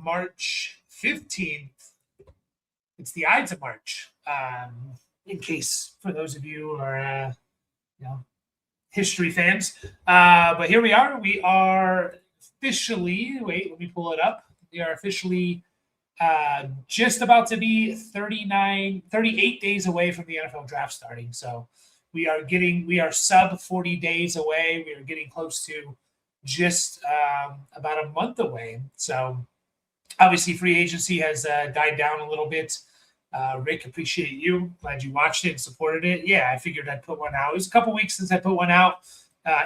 March 15th. It's the Ides of March. In case for those of you who are, history fans. But here we are. We are officially, wait, let me pull it up. We are officially just about to be 38 days away from the NFL draft starting. So we are sub 40 days away. We are getting close to just about a month away. So obviously free agency has died down a little bit. Rick, appreciate you. Glad you watched it and supported it. Yeah, I figured I'd put one out. It was a couple weeks since I put one out.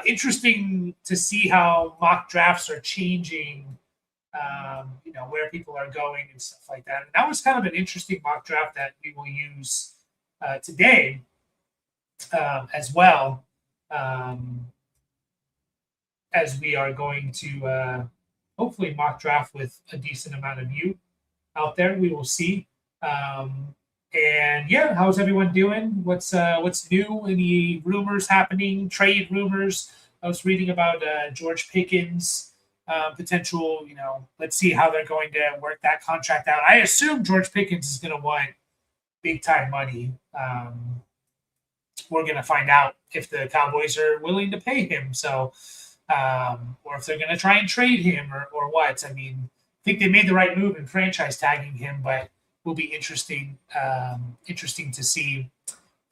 Interesting to see how mock drafts are changing, where people are going and stuff like that. And that was kind of an interesting mock draft that we will use today as well, as we are going to hopefully mock draft with a decent amount of you out there. We will see. And yeah, how's everyone doing? What's new? Any rumors happening? Trade rumors? I was reading about George Pickens potential. Let's see how they're going to work that contract out. I assume George Pickens is going to want big time money. We're going to find out if the Cowboys are willing to pay him. So, or if they're going to try and trade him or what. I mean, I think they made the right move in franchise tagging him, but will be interesting to see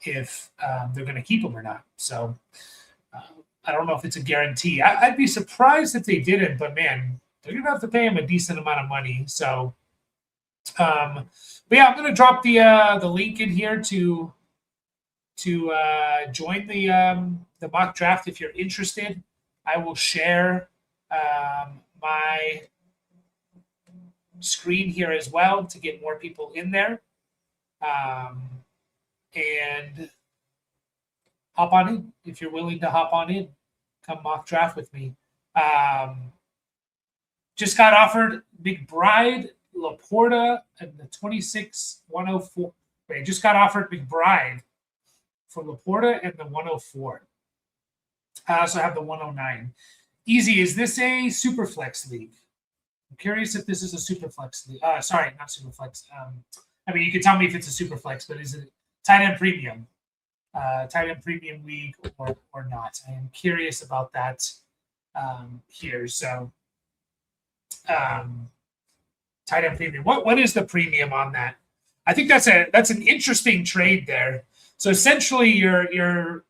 if they're going to keep him or not. So I don't know if it's a guarantee. I'd be surprised if they didn't, but man, they're going to have to pay him a decent amount of money. So, but yeah, I'm going to drop the link in here to join the mock draft if you're interested. I will share my screen here as well to get more people in there, and hop on in if you're willing to hop on in. Come mock draft with me. Just got offered McBride, Laporta, and the 26-104. Wait, just got offered McBride for Laporta and the 104. I also have the 109. Easy. Is this a Superflex league? I'm curious if this is a Superflex league. Sorry, not Superflex. I mean, you can tell me if it's a Superflex, but is it tight end premium? Tight end premium league or not? I am curious about that here. So, tight end premium. What is the premium on that? I think that's an interesting trade there. So essentially, you're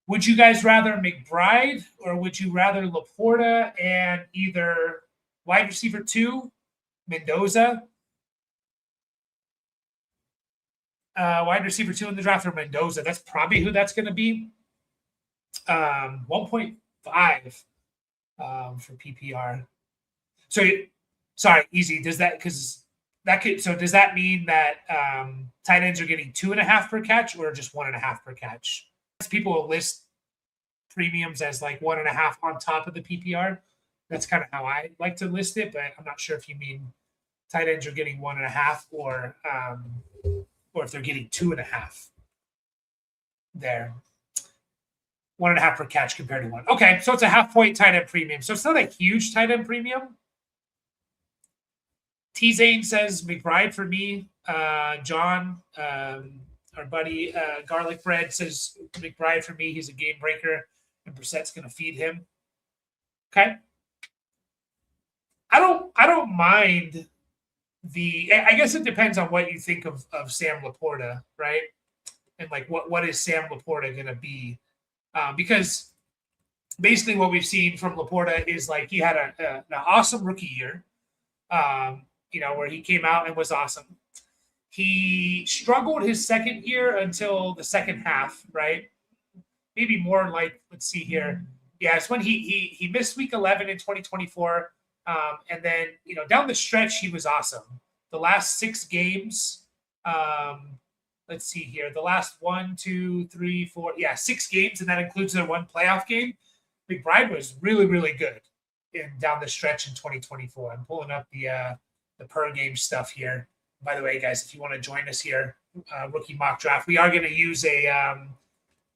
would you guys rather McBride or would you rather Laporta and either wide receiver 2, Mendoza? Wide receiver 2 in the draft or Mendoza. That's probably who that's going to be. 1.5 for PPR. So, sorry, easy. Does that does that mean that tight ends are getting 2.5 per catch or just 1.5 per catch? People will list premiums as like 1.5 on top of the PPR. That's kind of how I like to list it, but I'm not sure if you mean tight ends are getting 1.5 or if they're getting 2.5 there. 1.5 per catch compared to 1. Okay, so it's a half-point tight end premium. So it's not a huge tight end premium. T-Zane says McBride for me. John, our buddy Garlic Bread says McBride for me. He's a game breaker, and Brissett's going to feed him. Okay. I don't mind I guess it depends on what you think of Sam Laporta, right? And like what is Sam Laporta going to be? Because basically what we've seen from Laporta is like he had an awesome rookie year, where he came out and was awesome. He struggled his second year until the second half, right? Maybe more like, let's see here. Yeah, it's when he missed week 11 in 2024. And then, down the stretch, he was awesome. The last 6 games, let's see here. The last 1, 2, 3, 4, 6 games, and that includes their 1 playoff game. McBride was really, really good down the stretch in 2024. I'm pulling up the per game stuff here. By the way, guys, if you want to join us here, rookie mock draft, we are going to use a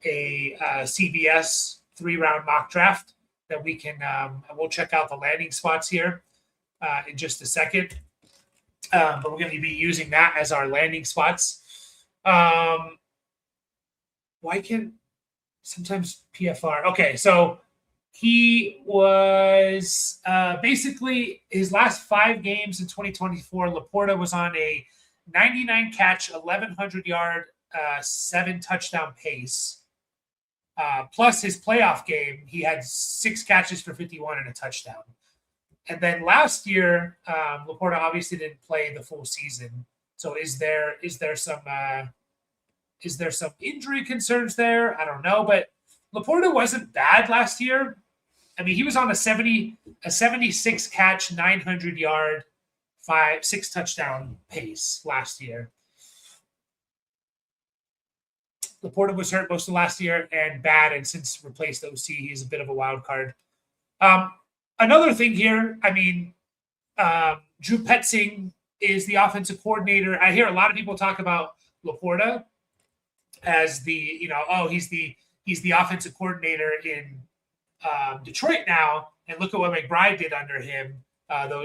CBS 3-round mock draft that we can. We'll check out the landing spots here in just a second. But we're going to be using that as our landing spots. Why can't sometimes PFR? Okay, so he was basically his last 5 games in 2024. Laporta was on a 99 catch, 1,100 yard, 7 touchdown pace. Plus his playoff game, he had 6 catches for 51 and a touchdown. And then last year, Laporta obviously didn't play the full season. So is there some injury concerns there? I don't know, but Laporta wasn't bad last year. I mean, he was on a 76 catch, 900 yard, 6 touchdown pace last year. Laporta was hurt most of last year and bad, and since replaced OC, he's a bit of a wild card. Another thing here, I mean, Drew Petzing is the offensive coordinator. I hear a lot of people talk about Laporta as the, he's the offensive coordinator in Detroit now, and look at what McBride did under him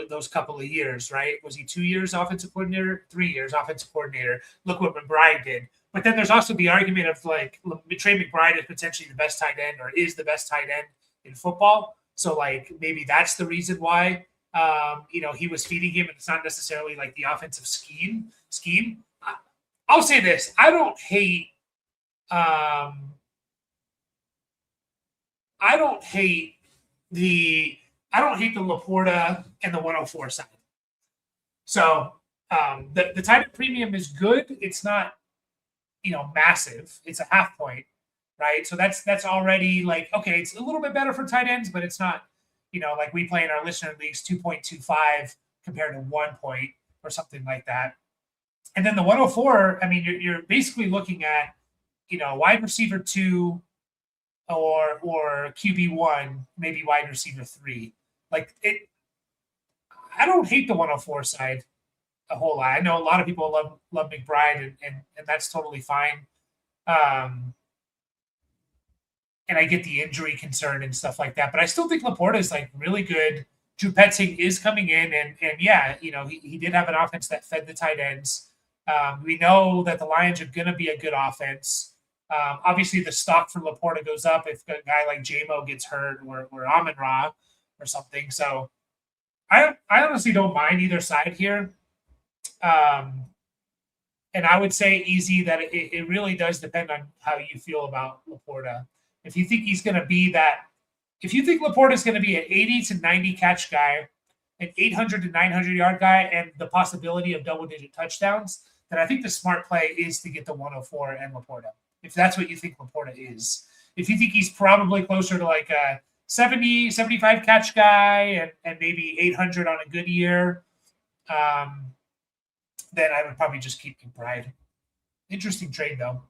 those couple of years, right? Was he 2 years offensive coordinator? 3 years offensive coordinator. Look what McBride did. But then there's also the argument of like Trey McBride is potentially the best tight end or is the best tight end in football. So like maybe that's the reason why he was feeding him, and it's not necessarily like the offensive scheme. I'll say this: I don't hate the Laporta and the 104 side. So the tight end premium is good. It's not massive. It's a half point. Right. So that's already like, okay, it's a little bit better for tight ends, but it's not, like we play in our listener leagues 2.25 compared to 1 point or something like that. And then the 104, I mean, you're basically looking at, wide receiver 2 or QB1, maybe wide receiver 3. Like I don't hate the 104 side a whole lot. I know a lot of people love McBride and that's totally fine. And I get the injury concern and stuff like that. But I still think Laporta is like really good. Drew Petzing is coming in, and yeah, he did have an offense that fed the tight ends. We know that the Lions are going to be a good offense. Obviously, the stock for Laporta goes up if a guy like J-Mo gets hurt or Amon-Ra or something. So I honestly don't mind either side here. And I would say easy that it really does depend on how you feel about Laporta. If you think he's going to be that, if you think Laporta is going to be an 80 to 90 catch guy, an 800 to 900 yard guy, and the possibility of double-digit touchdowns, then I think the smart play is to get the 104 and Laporta, if that's what you think Laporta is. If you think he's probably closer to like a 70, 75 catch guy and maybe 800 on a good year, then I would probably just keep McBride. Interesting trade, though.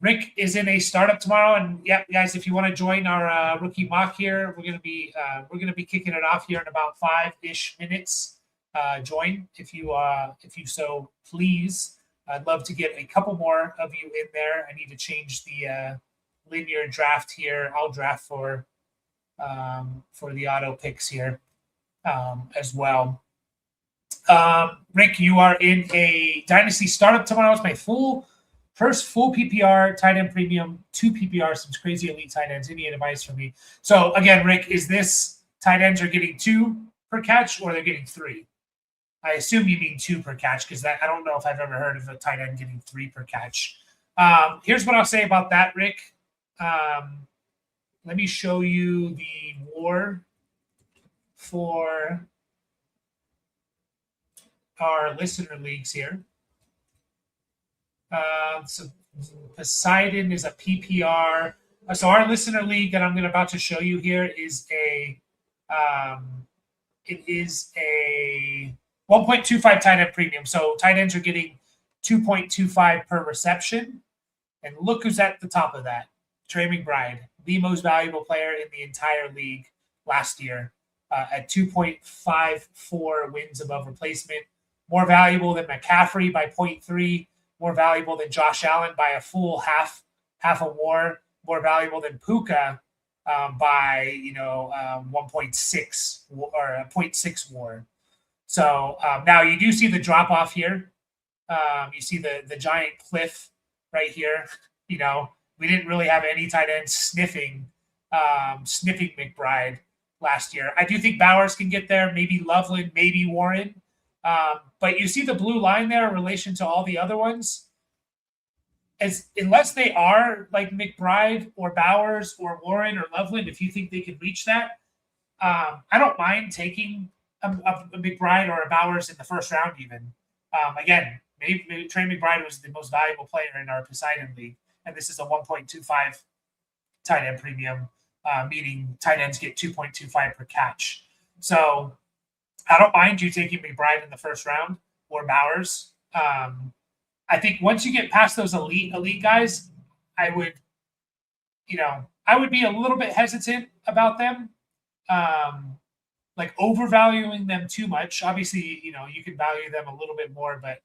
Rick is in a startup tomorrow, and yeah, guys, if you want to join our rookie mock here, we're gonna be kicking it off here in about 5-ish minutes. Join if you so please. I'd love to get a couple more of you in there. I need to change the linear draft here. I'll draft for the auto picks here as well. Rick, you are in a Dynasty startup tomorrow. It's my first full PPR tight end premium, 2 PPR, some crazy elite tight ends. Any advice for me? So again, Rick, is this tight ends are getting 2 per catch or they're getting 3? I assume you mean 2 per catch because I don't know if I've ever heard of a tight end getting 3 per catch. Here's what I'll say about that, Rick. Let me show you the WAR for our listener leagues here. So Poseidon is a PPR. So our listener league that I'm about to show you here is a 1.25 tight end premium. So tight ends are getting 2.25 per reception. And look who's at the top of that. Trey McBride, the most valuable player in the entire league last year at 2.54 wins above replacement. More valuable than McCaffrey by 0.3. More valuable than Josh Allen by a full half a WAR. More valuable than Puka by 1.6 or 0.6 WAR. So now you do see the drop off here. You see the giant cliff right here. We didn't really have any tight ends sniffing McBride last year. I do think Bowers can get there, maybe Loveland, maybe Warren. But you see the blue line there in relation to all the other ones. Unless they are like McBride or Bowers or Warren or Loveland, if you think they could reach that, I don't mind taking a McBride or a Bowers in the first round even. Again, maybe Trey McBride was the most valuable player in our Poseidon League, and this is a 1.25 tight end premium, meaning tight ends get 2.25 per catch. So I don't mind you taking McBride in the first round or Bowers. I think once you get past those elite guys, I would be a little bit hesitant about them, like overvaluing them too much. Obviously, you can value them a little bit more, but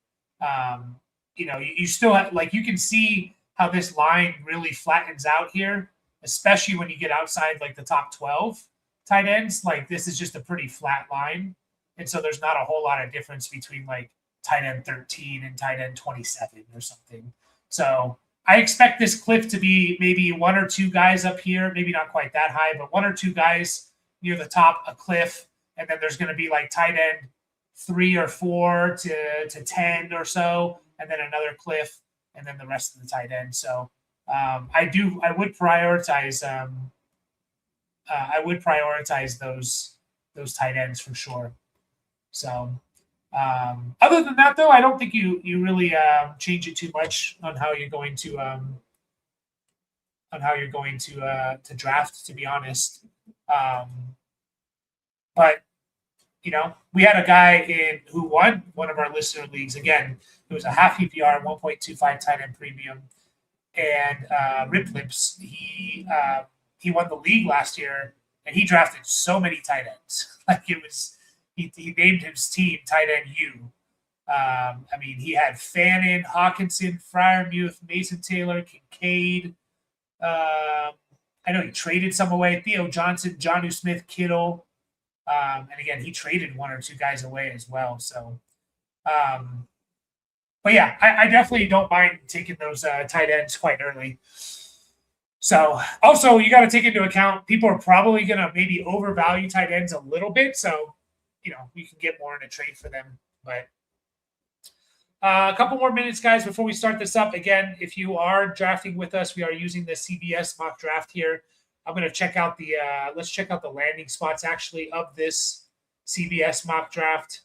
you still have, like, you can see how this line really flattens out here, especially when you get outside like the top 12 tight ends. Like, this is just a pretty flat line. And so there's not a whole lot of difference between like tight end 13 and tight end 27 or something. So I expect this cliff to be maybe one or two guys up here, maybe not quite that high, but one or two guys near the top, a cliff. And then there's going to be like tight end 3 or 4 to 10 or so, and then another cliff, and then the rest of the tight end. So I would prioritize those tight ends for sure. So other than that, though, I don't think you really change it too much on how you're going to draft, to be honest. But we had a guy who won one of our listener leagues. Again, it was a half PPR, 1.25 tight end premium, and Rip Lips. He won the league last year, and he drafted so many tight ends. Like, it was. He named his team Tight End U. He had Fannin, Hawkinson, Freiermuth, Mason Taylor, Kincaid. I know he traded some away. Theo Johnson, Jonnu Smith, Kittle. And again, he traded one or two guys away as well. So, but yeah, I definitely don't mind taking those tight ends quite early. So also, you got to take into account people are probably going to maybe overvalue tight ends a little bit. So, you can get more in a trade for them. But a couple more minutes, guys, before we start this up. Again, if you are drafting with us, we are using the CBS mock draft here. I'm going to check out let's check out the landing spots, actually, of this CBS mock draft.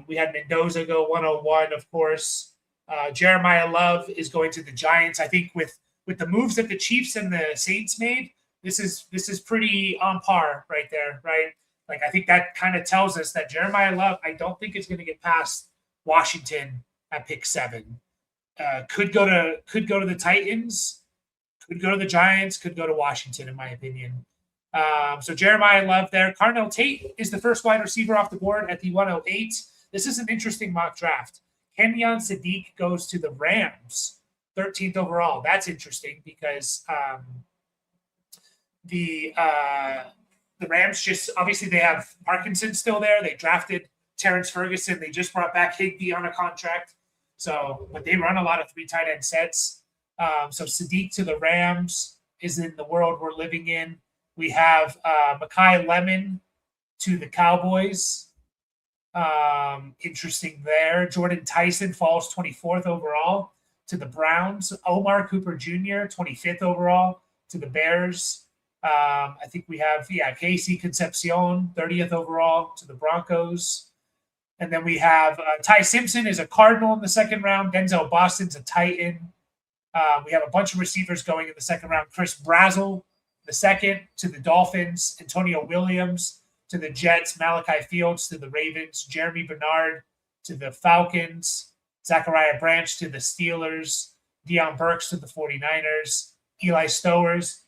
We had Mendoza go 101, of course. Jeremiah Love is going to the Giants. I think with the moves that the Chiefs and the Saints made, this is pretty on par right there, right? Like, I think that kind of tells us that Jeremiah Love, I don't think it's going to get past Washington at pick 7. Could go to the Titans, could go to the Giants, could go to Washington, in my opinion. So Jeremiah Love there. Carnell Tate is the first wide receiver off the board at the 108. This is an interesting mock draft. Kenyon Sadiq goes to the Rams, 13th overall. That's interesting because the Rams just, obviously they have Parkinson still there. They drafted Terrence Ferguson. They just brought back Higbee on a contract. So, but they run a lot of 3 tight end sets. So Sadiq to the Rams is in the world we're living in. We have Mekhi Lemon to the Cowboys. Interesting there. Jordan Tyson falls 24th overall to the Browns. Omar Cooper Jr., 25th overall to the Bears. I think we have, Casey Concepcion, 30th overall to the Broncos. And then we have Ty Simpson is a Cardinal in the second round. Denzel Boston's a Titan. We have a bunch of receivers going in the second round. Chris Brazzell, the second, to the Dolphins. Antonio Williams to the Jets. Malachi Fields to the Ravens. Jeremy Bernard to the Falcons. Zachariah Branch to the Steelers. Deion Burks to the 49ers. Eli Stowers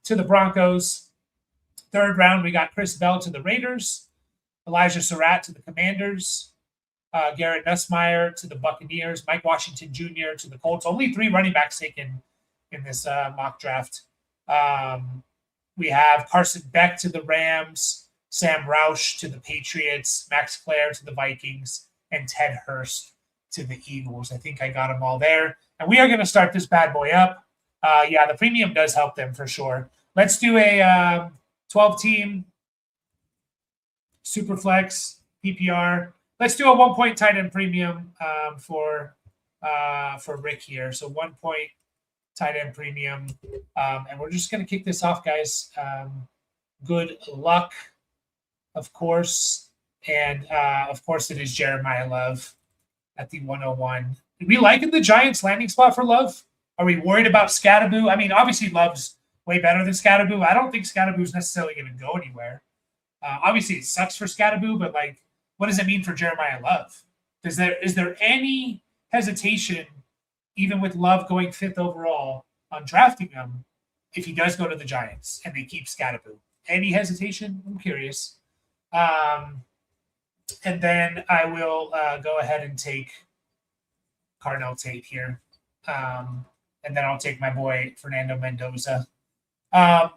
to the Broncos. Third round, we got Chris Bell to the Raiders. Elijah Surratt to the Commanders. Garrett Nussmeier to the Buccaneers. Mike Washington Jr. to the Colts. Only 3 running backs taken in this mock draft. We have Carson Beck to the Rams, Sam Roush to the Patriots, Max Clare to the Vikings, and Ted Hurst to the Eagles. I think I got them all there. And we are going to start this bad boy up. Yeah, the premium does help them for sure. Let's do a 12-team Superflex PPR. Let's do a 1-point tight end premium for Rick here. So 1-point tight end premium. And we're just going to kick this off, guys. Good luck, of course. And, of course, it is Jeremiah Love at the 101. Are we liking the Giants landing spot for Love? Are we worried about Scatterboo? I mean, obviously, Love's way better than Scatterboo. I don't think Scatterboo's necessarily going to go anywhere. Obviously, it sucks for Scatterboo, but, like, what does it mean for Jeremiah Love? Is there any hesitation, even with Love going 5th overall, on drafting him if he does go to the Giants and they keep Scatterboo? Any hesitation? I'm curious. And then I will go ahead and take Cardinal Tate here. And then I'll take my boy Fernando Mendoza. Yeah,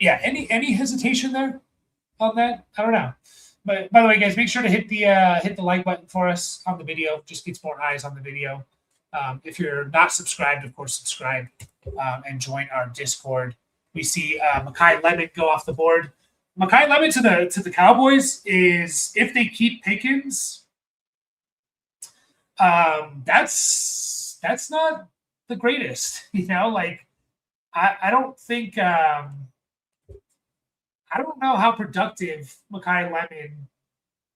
any hesitation there on that? I don't know. But by the way, guys, make sure to hit the like button for us on the video. Just gets more eyes on the video. If you're not subscribed, of course, subscribe and join our Discord. We see Mekhi Lemon go off the board. Mekhi Lemon to the Cowboys is, if they keep Pickens, that's not the greatest. You know, like I don't think I don't know how productive Mekhi Lemon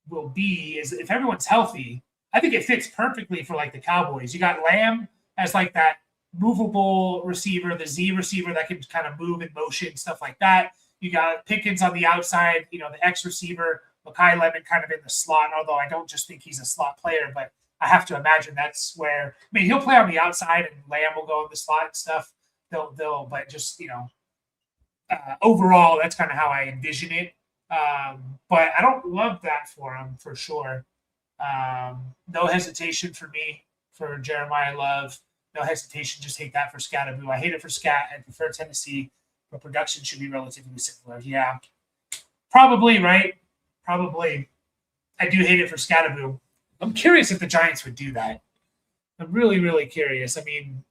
will be is if everyone's healthy. I think it fits perfectly for like the Cowboys. You got Lamb as like that movable receiver, the Z receiver that can kind of move in motion, stuff like that. You got Pickens on the outside, you know, the X receiver, Mekhi Lemon kind of in the slot, although I don't just think he's a slot player, but I have to imagine that's where, I mean, he'll play on the outside and Lamb will go in the slot and stuff. But just, you know, overall, that's kind of how I envision it. But I don't love that for him for sure. No hesitation for me for Jeremiah Love. No hesitation. Just hate that for Scatterboo. I hate it for Scat. I prefer Tennessee, but production should be relatively similar. Yeah, probably, right? Probably. I do hate it for Scatterboo. I'm curious if the Giants would do that. I'm really, really curious. I mean,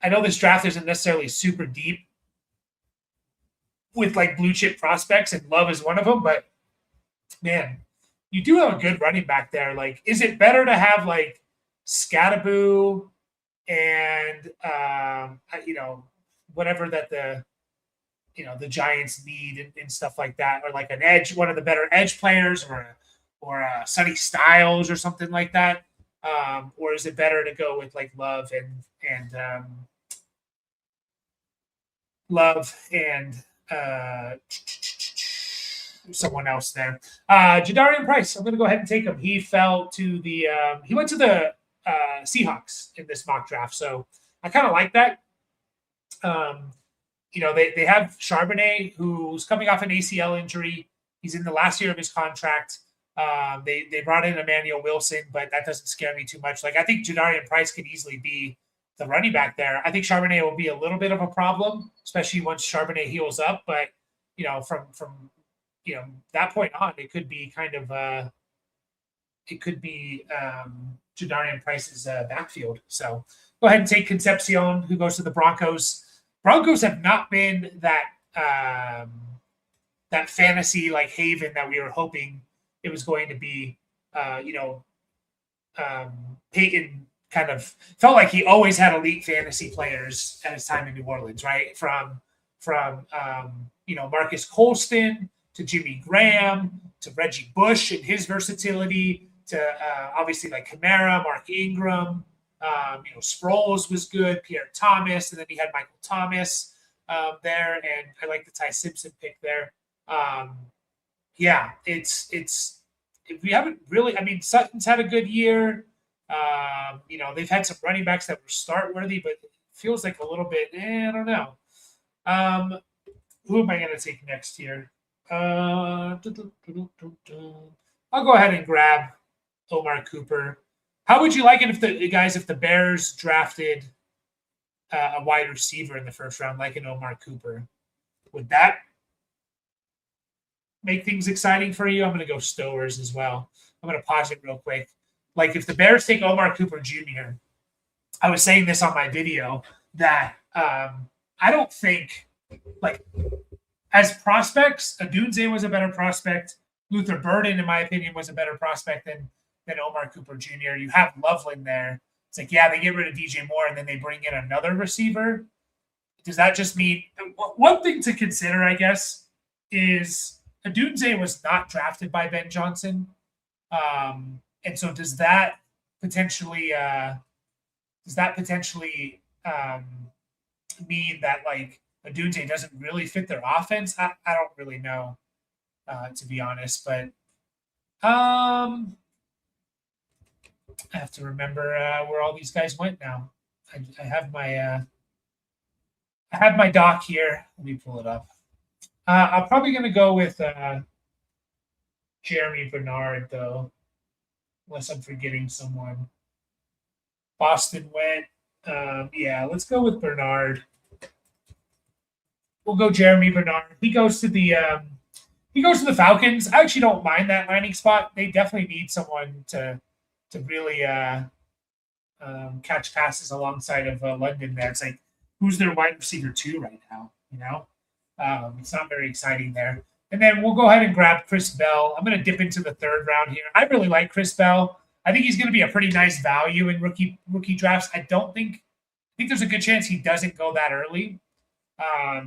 I know this draft isn't necessarily super deep with like blue chip prospects, and Love is one of them, but man, you do have a good running back there. Like, is it better to have like Scatterboo and you know, whatever that the Giants need and stuff like that, or like an edge, one of the better edge players, or a Sonny Styles or something like that, or is it better to go with like Love and someone else there. Jadarian Price, I'm going to go ahead and take him. He fell to the he went to the Seahawks in this mock draft, so I kind of like that. You know, they have Charbonnet, who's coming off an ACL injury. He's in the last year of his contract. They brought in Emmanuel Wilson, but that doesn't scare me too much. Like, I think Jadarian Price could easily be the running back there. I think Charbonnet will be a little bit of a problem, especially once Charbonnet heals up. But, you know, from you know, that point on, it could be kind of Jadarian Price's backfield. So go ahead and take Concepcion, who goes to the Broncos. Broncos have not been that that fantasy like haven that we were hoping it was going to be. You know, Peyton kind of felt like he always had elite fantasy players at his time in New Orleans, right? From you know, Marcus Colston to Jimmy Graham to Reggie Bush and his versatility to obviously like Kamara, Mark Ingram, you know, Sproles was good, Pierre Thomas, and then he had Michael Thomas there, and I like the Ty Simpson pick there. Yeah, it's if we haven't really, I mean, Sutton's had a good year. You know, they've had some running backs that were start worthy, but it feels like a little bit, I don't know. Who am I going to take next here? I'll go ahead and grab Omar Cooper. How would you like it if the Bears drafted a wide receiver in the first round, like an Omar Cooper. Would that make things exciting for you? I'm going to go Stowers as well. I'm going to pause it real quick. Like if the Bears take Omar Cooper Jr., I was saying this on my video that I don't think, like, as prospects, Adunze was a better prospect. Luther Burden, in my opinion, was a better prospect than Omar Cooper Jr. You have Loveland there. It's like, yeah, they get rid of DJ Moore and then they bring in another receiver. Does that just mean one thing to consider, I guess, is Adunze was not drafted by Ben Johnson. And so does that potentially mean that like Adunze doesn't really fit their offense? I don't really know, to be honest, but I have to remember where all these guys went now. I have my doc here. Let me pull it up. I'm probably going to go with Jeremy Bernard, though, unless I'm forgetting someone. Boston went. Yeah, let's go with Bernard. We'll go Jeremy Bernard. He goes to the Falcons. I actually don't mind that landing spot. They definitely need someone to really catch passes alongside of London there. It's like, who's their wide receiver 2 right now? You know, it's not very exciting there. And then we'll go ahead and grab Chris Bell. I'm going to dip into the third round here. I really like Chris Bell. I think he's going to be a pretty nice value in rookie drafts. I think there's a good chance he doesn't go that early. I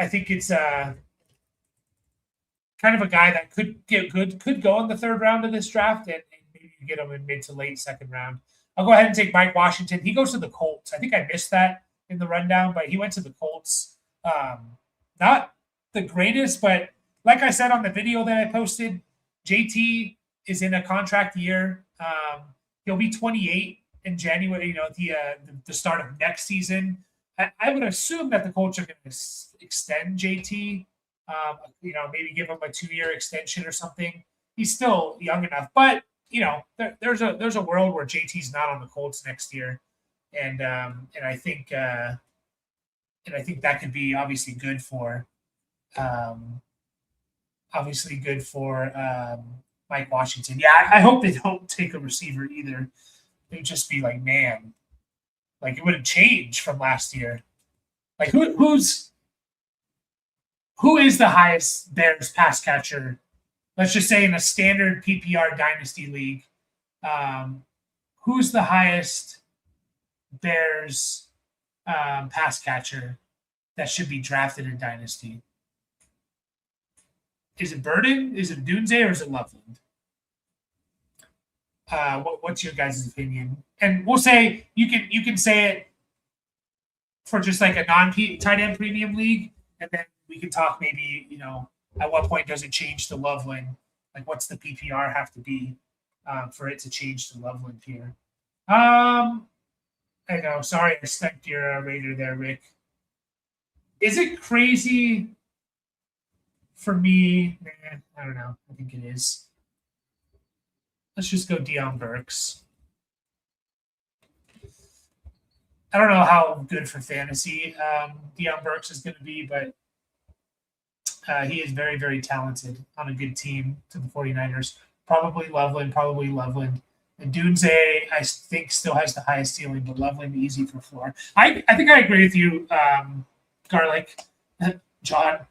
think it's kind of a guy that could go in the third round of this draft, and maybe you get him in mid to late second round. I'll go ahead and take Mike Washington. He goes to the Colts. I think I missed that in the rundown, but he went to the Colts. Not the greatest, but like I said on the video that I posted, JT is in a contract year. He'll be 28 in January, the start of next season. I would assume that the Colts are going to extend JT, maybe give him a 2-year extension or something. He's still young enough, but there's a world where JT's not on the Colts next year, and I think that could be obviously good for Mike Washington. Yeah, I hope they don't take a receiver either. They'd just be like, man, like it would have changed from last year. Like who is the highest Bears pass catcher? Let's just say in a standard PPR Dynasty league, who's the highest Bears pass catcher that should be drafted in Dynasty? Is it Burden? Is it Dunze? Or is it Loveland? What's your guys' opinion? And we'll say you can say it for just like a non-tight end premium league, and then we can talk maybe at what point does it change to Loveland? Like what's the PPR have to be for it to change to Loveland here? I know. Sorry, I stuck your Raider there, Rick. Is it crazy for me? I don't know. I think it is. Let's just go Deion Burks. I don't know how good for fantasy Deion Burks is going to be, but he is very, very talented on a good team to the 49ers. Probably Loveland. And Dunze, I think, still has the highest ceiling, but Loveland easy for floor. I think I agree with you, Garlic, John,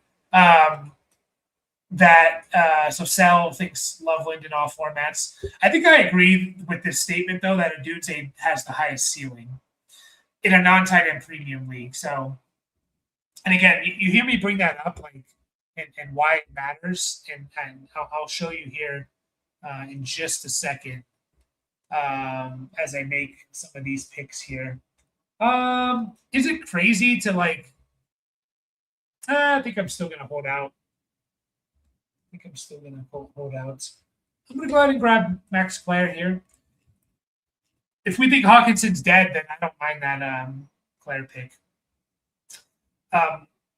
so Sal thinks Loveland in all formats. I think I agree with this statement, though, that Dunze has the highest ceiling in a non-tight end premium league. So, and again, you hear me bring that up, like, and why it matters, and I'll show you here in just a second as I make some of these picks here. Is it crazy to like? I think I'm still gonna hold out. I'm gonna go ahead and grab Max Clare here. If we think Hawkinson's dead, then I don't mind that Clare pick.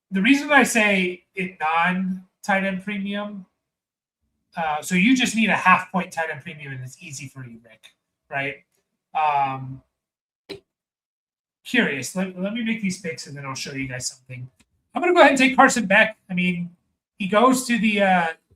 The reason I say it non-tight end premium, so you just need a half-point tight end premium, and it's easy for you, Rick, right? Um, Curious. Let me make these picks and then I'll show you guys something. I'm going to go ahead and take Carson Beck. I mean, he goes to the.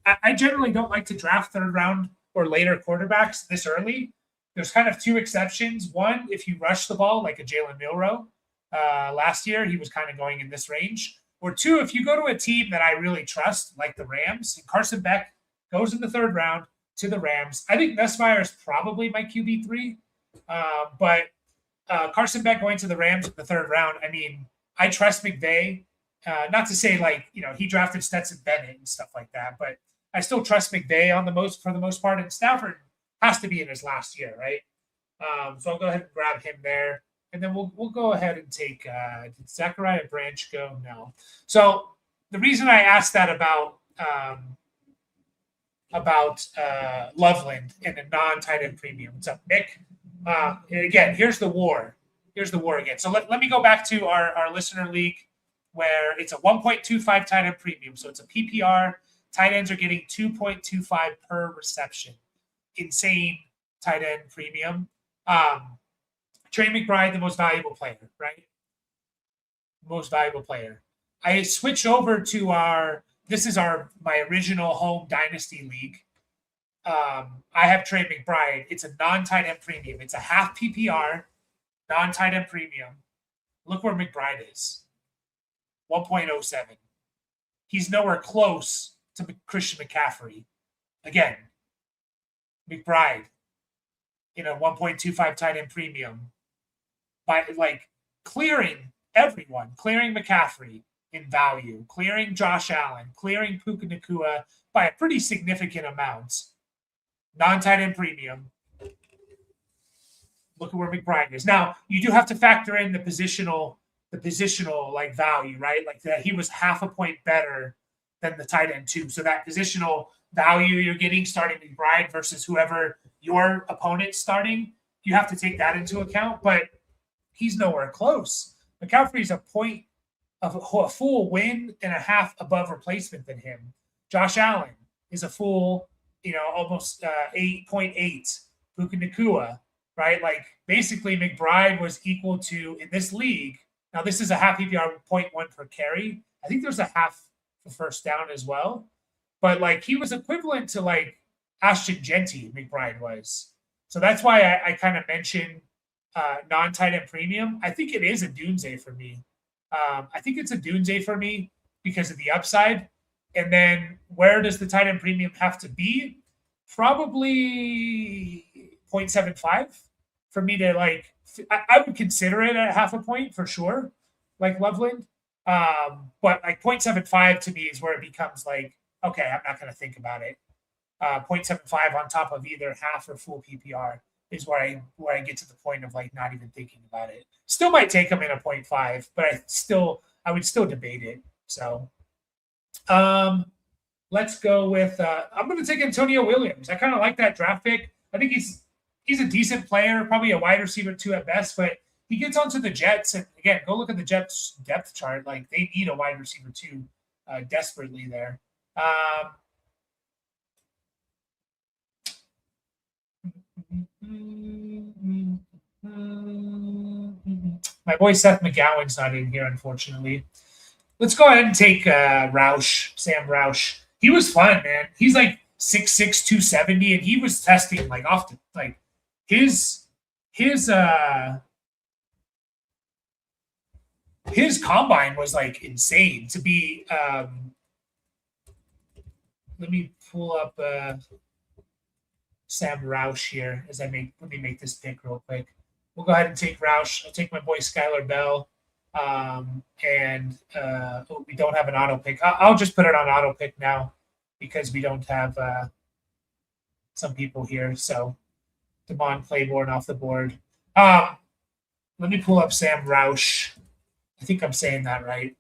I generally don't like to draft third round or later quarterbacks this early. There's kind of two exceptions. One, if you rush the ball like a Jalen Milroe last year, he was kind of going in this range. Or two, if you go to a team that I really trust, like the Rams, and Carson Beck goes in the third round to the Rams. I think Nussmeier is probably my QB3, but Carson Beck going to the Rams in the third round. I mean, I trust McVay. Not to say like he drafted Stetson Bennett and stuff like that, but I still trust McVay for the most part. And Stafford has to be in his last year, right? So I'll go ahead and grab him there, and then we'll go ahead and take. Did Zachariah Branch go? No. So the reason I asked that about Loveland and a non-tight end premium. What's up, Nick? Again, here's the war. Here's the war again. So let me go back to our listener league where it's a 1.25 tight end premium. So it's a PPR. Tight ends are getting 2.25 per reception. Insane tight end premium. Trey McBride, the most valuable player, right? Most valuable player. I switch over to this is my original home Dynasty league. I have Trey McBride. It's a non-tight end premium. It's a half PPR, non-tight end premium. Look where McBride is. 1.07. He's nowhere close to Christian McCaffrey. Again, McBride in a 1.25 tight end premium by clearing everyone, clearing McCaffrey in value, clearing Josh Allen, clearing Puka Nacua by a pretty significant amount. Non-tight end premium. Look at where McBride is. Now, you do have to factor in the positional value, right? Like that he was half a point better than the tight end too. So that positional value you're getting starting McBride versus whoever your opponent's starting, you have to take that into account. But he's nowhere close. McCaffrey's a full win and a half above replacement than him. Josh Allen is a full, almost 8.8. Puka Nacua, right? Like basically McBride was equal to in this league. Now this is a half PPR 0.1 per carry. I think there's a half for first down as well. But he was equivalent to Ashton Genty, McBride was. So that's why I kind of mentioned non-tight end premium. I think it is a doomsday for me. I think it's a doomsday for me because of the upside. And then where does the tight end premium have to be? Probably 0.75 for me to I would consider it at half a point for sure, like Loveland. But 0.75 to me is where it becomes okay, I'm not going to think about it. 0.75 on top of either half or full PPR is where I get to the point of not even thinking about it. Still might take them in a 0.5, but I would still debate it. So let's go with I'm going to take Antonio Williams. I kind of like that draft pick. I think he's a decent player, probably a wide receiver 2 at best, but he gets onto the Jets. And again, go look at the Jets depth chart. They need a wide receiver 2 desperately there. My boy Seth McGowan's not in here, unfortunately. Let's go ahead and take Sam Roush. He was fun, man. He's 6'6", 270, and he was testing often. His combine was insane to be. Let me pull up Sam Roush here as let me make this pick real quick. We'll go ahead and take Roush. I'll take my boy Skylar Bell. We don't have an auto pick. I'll just put it on auto pick now because we don't have some people here. So Devon Claiborne off the board. Let me pull up Sam Roush. I think I'm saying that right.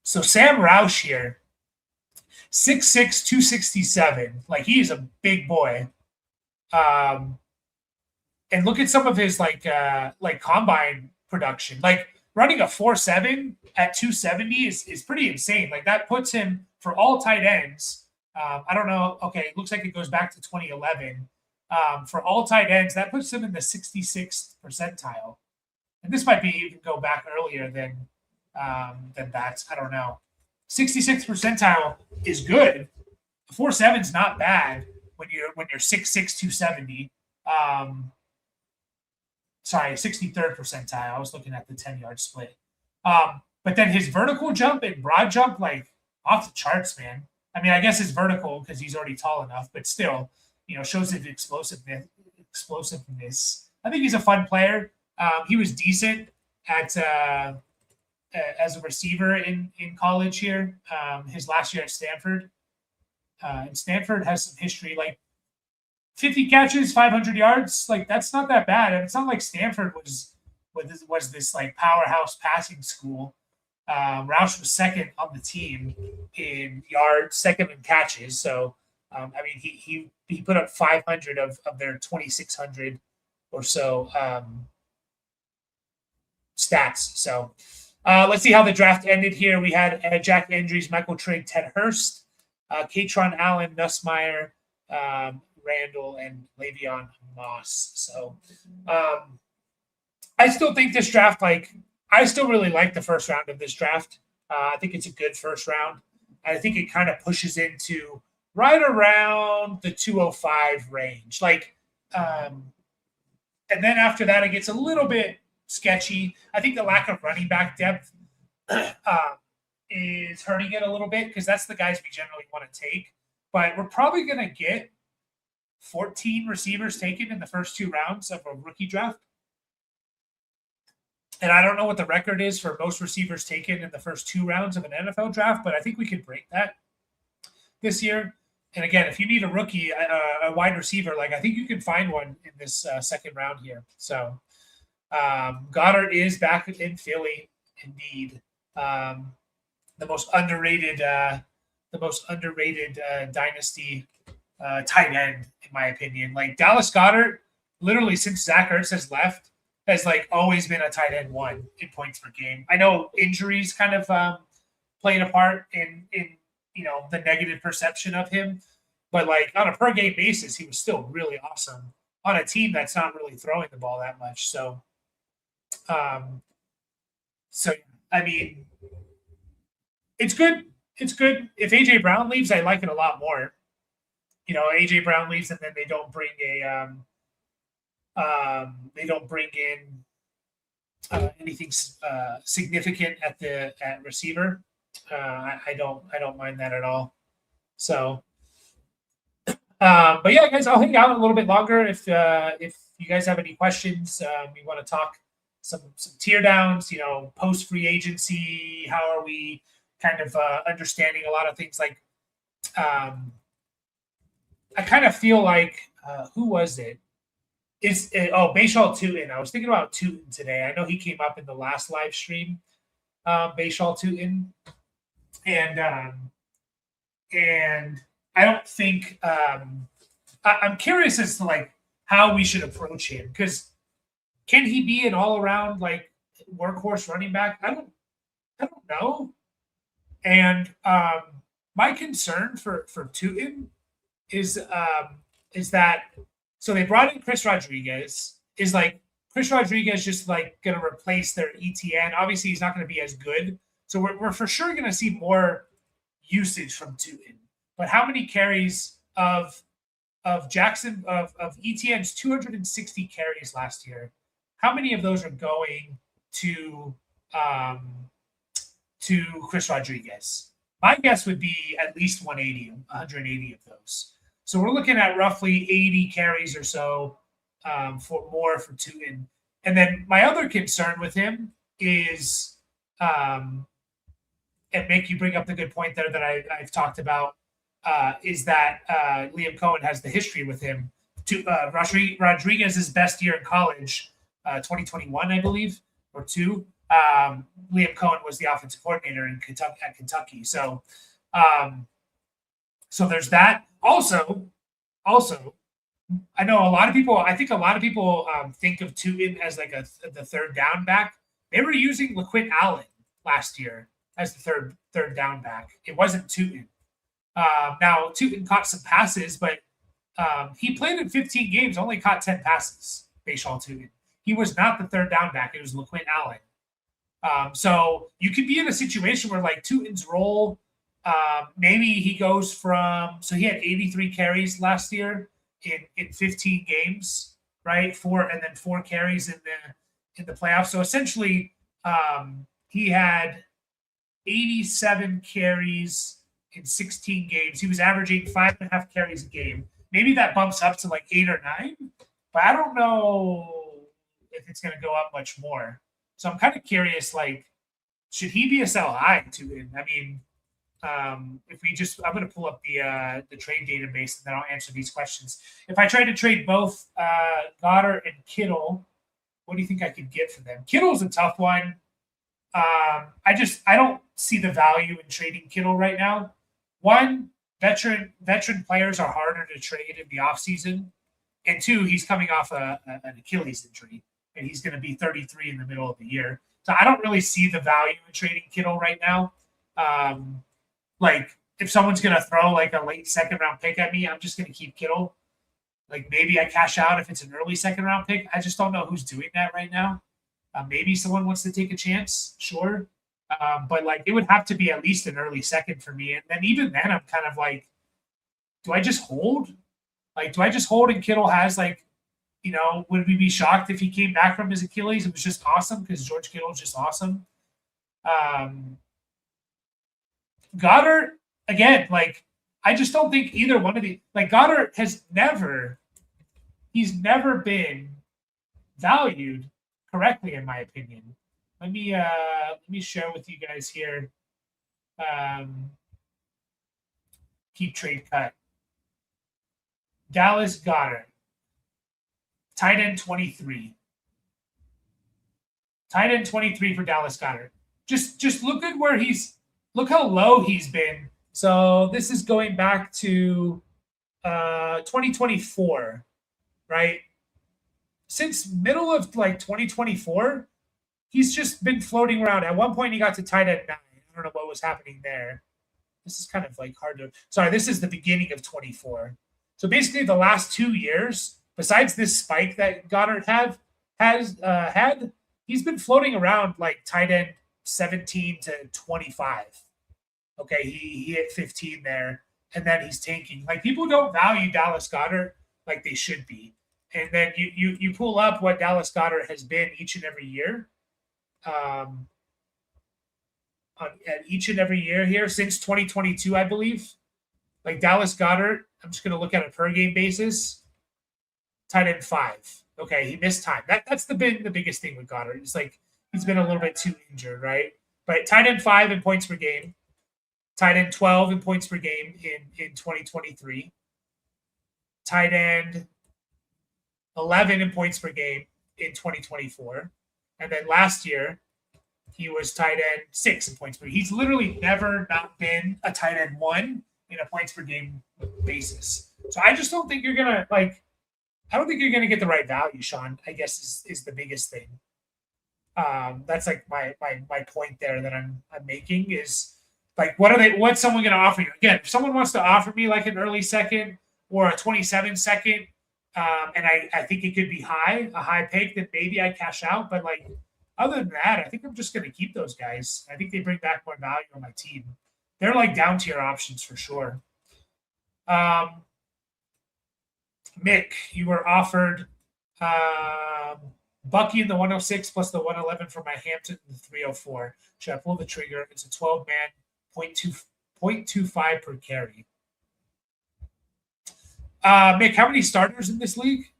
So Sam Roush here, 6'6", 267. He is a big boy. And look at some of his combine production. Running a 4.7 at 270 is pretty insane. That puts him for all tight ends. I don't know. Okay, it looks like it goes back to 2011. For all tight ends, that puts him in the 66th percentile. And this might be even go back earlier than that. I don't know. 66th percentile is good. 4.7 is not bad when you're 6'6", 270. Sorry, 63rd percentile. I was looking at the 10-yard split. But then his vertical jump and broad jump, like off the charts, man. I mean, I guess it's vertical because he's already tall enough, but still, shows his explosiveness. I think he's a fun player. He was decent at as a receiver in college here. His last year at Stanford. And Stanford has some history, like 50 catches, 500 yards. Like that's not that bad. And it's not like Stanford was this like powerhouse passing school. Roush was second on the team in yards, second in catches. So, I mean, he put up 500 of their 2,600 or so stats. So, let's see how the draft ended here. We had Jack Andrews, Michael Trigg, Ted Hurst, Katron Allen, Nussmeier, Randall, and Le'Veon Moss. So, I still think this draft, I still really like the first round of this draft. I think it's a good first round. And I think it kind of pushes into right around the 205 range. And then after that, it gets a little bit sketchy. I think the lack of running back depth is hurting it a little bit because that's the guys we generally want to take. But we're probably going to get 14 receivers taken in the first 2 rounds of a rookie draft. And I don't know what the record is for most receivers taken in the first 2 rounds of an NFL draft, but I think we could break that this year. And again, if you need a rookie, a wide receiver, I think you can find one in this second round here. So Goddard is back in Philly, indeed. The most underrated dynasty tight end, in my opinion. Dallas Goedert, literally since Zach Ertz has left, has always been a tight end 1 in points per game. I know injuries kind of played a part in the negative perception of him, but on a per game basis, he was still really awesome on a team that's not really throwing the ball that much. So, I mean, it's good. It's good. If AJ Brown leaves, I like it a lot more. AJ Brown leaves, and then they don't bring in anything significant at receiver. I don't mind that at all. So, but yeah, guys, I'll hang out a little bit longer if you guys have any questions. You want to talk some tear downs, post free agency. How are we kind of understanding a lot of things? I kind of feel who was it? Bashal Tootin. I was thinking about Tootin today. I know he came up in the last live stream, Bashal Tootin, and I don't think I'm curious as to how we should approach him, because can he be an all around workhorse running back? I don't know. And my concern for Tootin is that. So they brought in Chris Rodriguez. Is Chris Rodriguez just going to replace their ETN? Obviously, he's not going to be as good. So we're for sure going to see more usage from Tootin. But how many carries of Jackson of ETN's 260 carries last year? How many of those are going to Chris Rodriguez? My guess would be at least 180 of those. So we're looking at roughly 80 carries or so for Tootin. And then my other concern with him is, and Mick, you bring up the good point there that I've talked about, is that Liam Cohen has the history with him. Rodriguez's best year in college, 2021, I believe, or 2. Liam Cohen was the offensive coordinator at Kentucky. So there's that. Also, I know a lot of people. I think a lot of people think of Tootin as the third down back. They were using LaQuint Allen last year as the third down back. It wasn't Tootin. Now Tootin caught some passes, but He played in 15 games, only caught 10 passes. Bashaw Tootin. He was not the third down back. It was LaQuint Allen. So you could be in a situation where like Tootin's role, maybe he goes from, so he had 83 carries last year in 15 games, right? And then 4 carries in the playoffs. So essentially, he had 87 carries in 16 games. He was averaging 5.5 carries a game. Maybe that bumps up to like 8 or 9, but I don't know if it's going to go up much more. So I'm kind of curious, like, should he be a sell high to him? I mean, if we just, I'm going to pull up the trade database and then I'll answer these questions. If I try to trade both Goddard and Kittle, what do you think I could get for them? Kittle's a tough one. I don't see the value in trading Kittle right now. One, veteran players are harder to trade in the offseason. And 2, he's coming off an Achilles injury, and he's going to be 33 in the middle of the year. So I don't really see the value in trading Kittle right now. Like, if someone's going to throw like a late second-round pick at me, I'm just going to keep Kittle. Like, maybe I cash out if it's an early second-round pick. I just don't know who's doing that right now. Maybe someone wants to take a chance, sure. But, like, it would have to be at least an early second for me. And then even then, I'm kind of like, do I just hold? Like, do I just hold and Kittle has, like, you know, would we be shocked if he came back from his Achilles? It was just awesome because George Kittle's just awesome. Goddard, again, like, I just don't think either one of the, like, Goddard he's never been valued correctly, in my opinion. Let me share with you guys here. Keep trade cut. Dallas Goddard. Tight end 23. Tight end 23 for Dallas Goddard. Just look at look how low he's been. So this is going back to 2024, right? Since middle of like 2024, he's just been floating around. At one point, he got to tight end 9. I don't know what was happening there. This is kind of like hard to. Sorry, this is the beginning of 24. So basically, the last 2 years, besides this spike that Goddard had, he's been floating around like tight end 17 to 25. Okay, he hit 15 there, and then he's tanking. Like, people don't value Dallas Goddard like they should be. And then you pull up what Dallas Goddard has been each and every year. At each and every year here since 2022, I believe. Like, Dallas Goddard, I'm just going to look at a per game basis. Tight end 5. Okay, he missed time. That's been the biggest thing with Goddard. It's like he's been a little bit too injured, right? But tight end 5 in points per game. Tight end 12 in points per game in 2023. Tight end 11 in points per game in 2024. And then last year, he was tight end 6 in points per game. He's literally never not been a tight end 1 in a points per game basis. So I just don't think you're going to, like, I don't think you're going to get the right value, Sean, I guess is the biggest thing. That's like my point there that I'm making is, like, what's someone going to offer you? Again, if someone wants to offer me like an early second or a 27 second, and I think it could be a high pick, then maybe I cash out. But, like, other than that, I think I'm just going to keep those guys. I think they bring back more value on my team. They're like down tier options for sure. Mick, you were offered Bucky in the 106 plus the 111 for my Hampton in the 304. Should I pull the trigger? It's a 12-man, 0.25 per carry. Mick, how many starters in this league?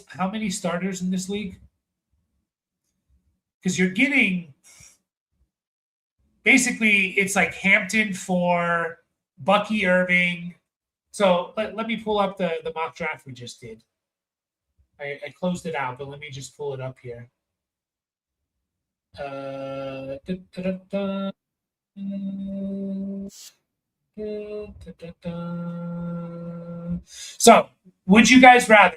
How many starters in this league? Because you're getting basically, it's like Hampton for Bucky Irving. So let me pull up the mock draft we just did. I closed it out, but let me just pull it up here. So, would you guys rather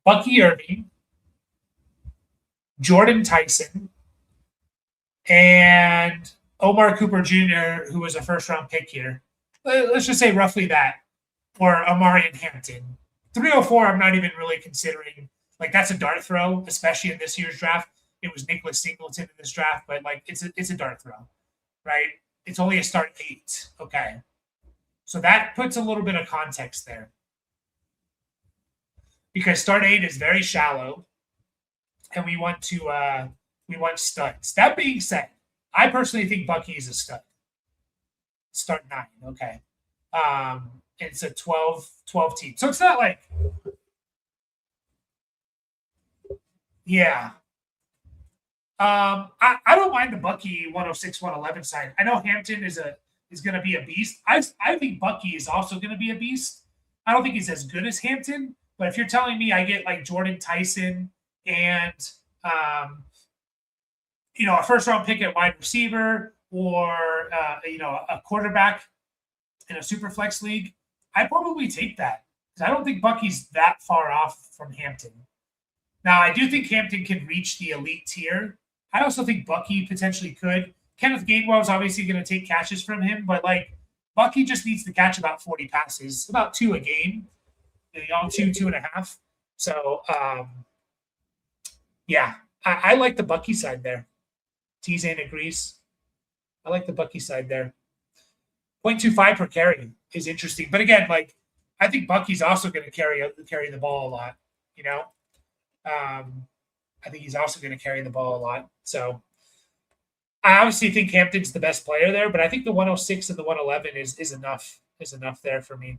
Bucky Irving, Jordan Tyson, and Omar Cooper Jr., who was a first-round pick here, let's just say roughly that, or Amari and Hampton. 304, I'm not even really considering. Like, that's a dart throw, especially in this year's draft. It was Nicholas Singleton in this draft, but like it's a dart throw, right? It's only a start 8. Okay. So that puts a little bit of context there. Because start 8 is very shallow, and we want studs. That being said, I personally think Bucky is a stud. Start 9, okay. It's a 12 team. So it's not like, yeah. I don't mind the Bucky 106, 111 side. I know Hampton is going to be a beast. I think Bucky is also going to be a beast. I don't think he's as good as Hampton, but if you're telling me I get like Jordan Tyson and a first round pick at wide receiver, or a quarterback in a super flex league, I probably take that because I don't think Bucky's that far off from Hampton. Now, I do think Hampton can reach the elite tier. I also think Bucky potentially could. Kenneth Gainwell is obviously going to take catches from him, but like Bucky just needs to catch about 40 passes, about 2 a game, 2.5. So, yeah, I like the Bucky side there. T-Zane agrees. I like the Bucky side there. 0.25 per carry is interesting. But again, like, I think Bucky's also going to carry the ball a lot, I think he's also going to carry the ball a lot. So I obviously think Hampton's the best player there, but I think the 106 and the 111 is enough there for me.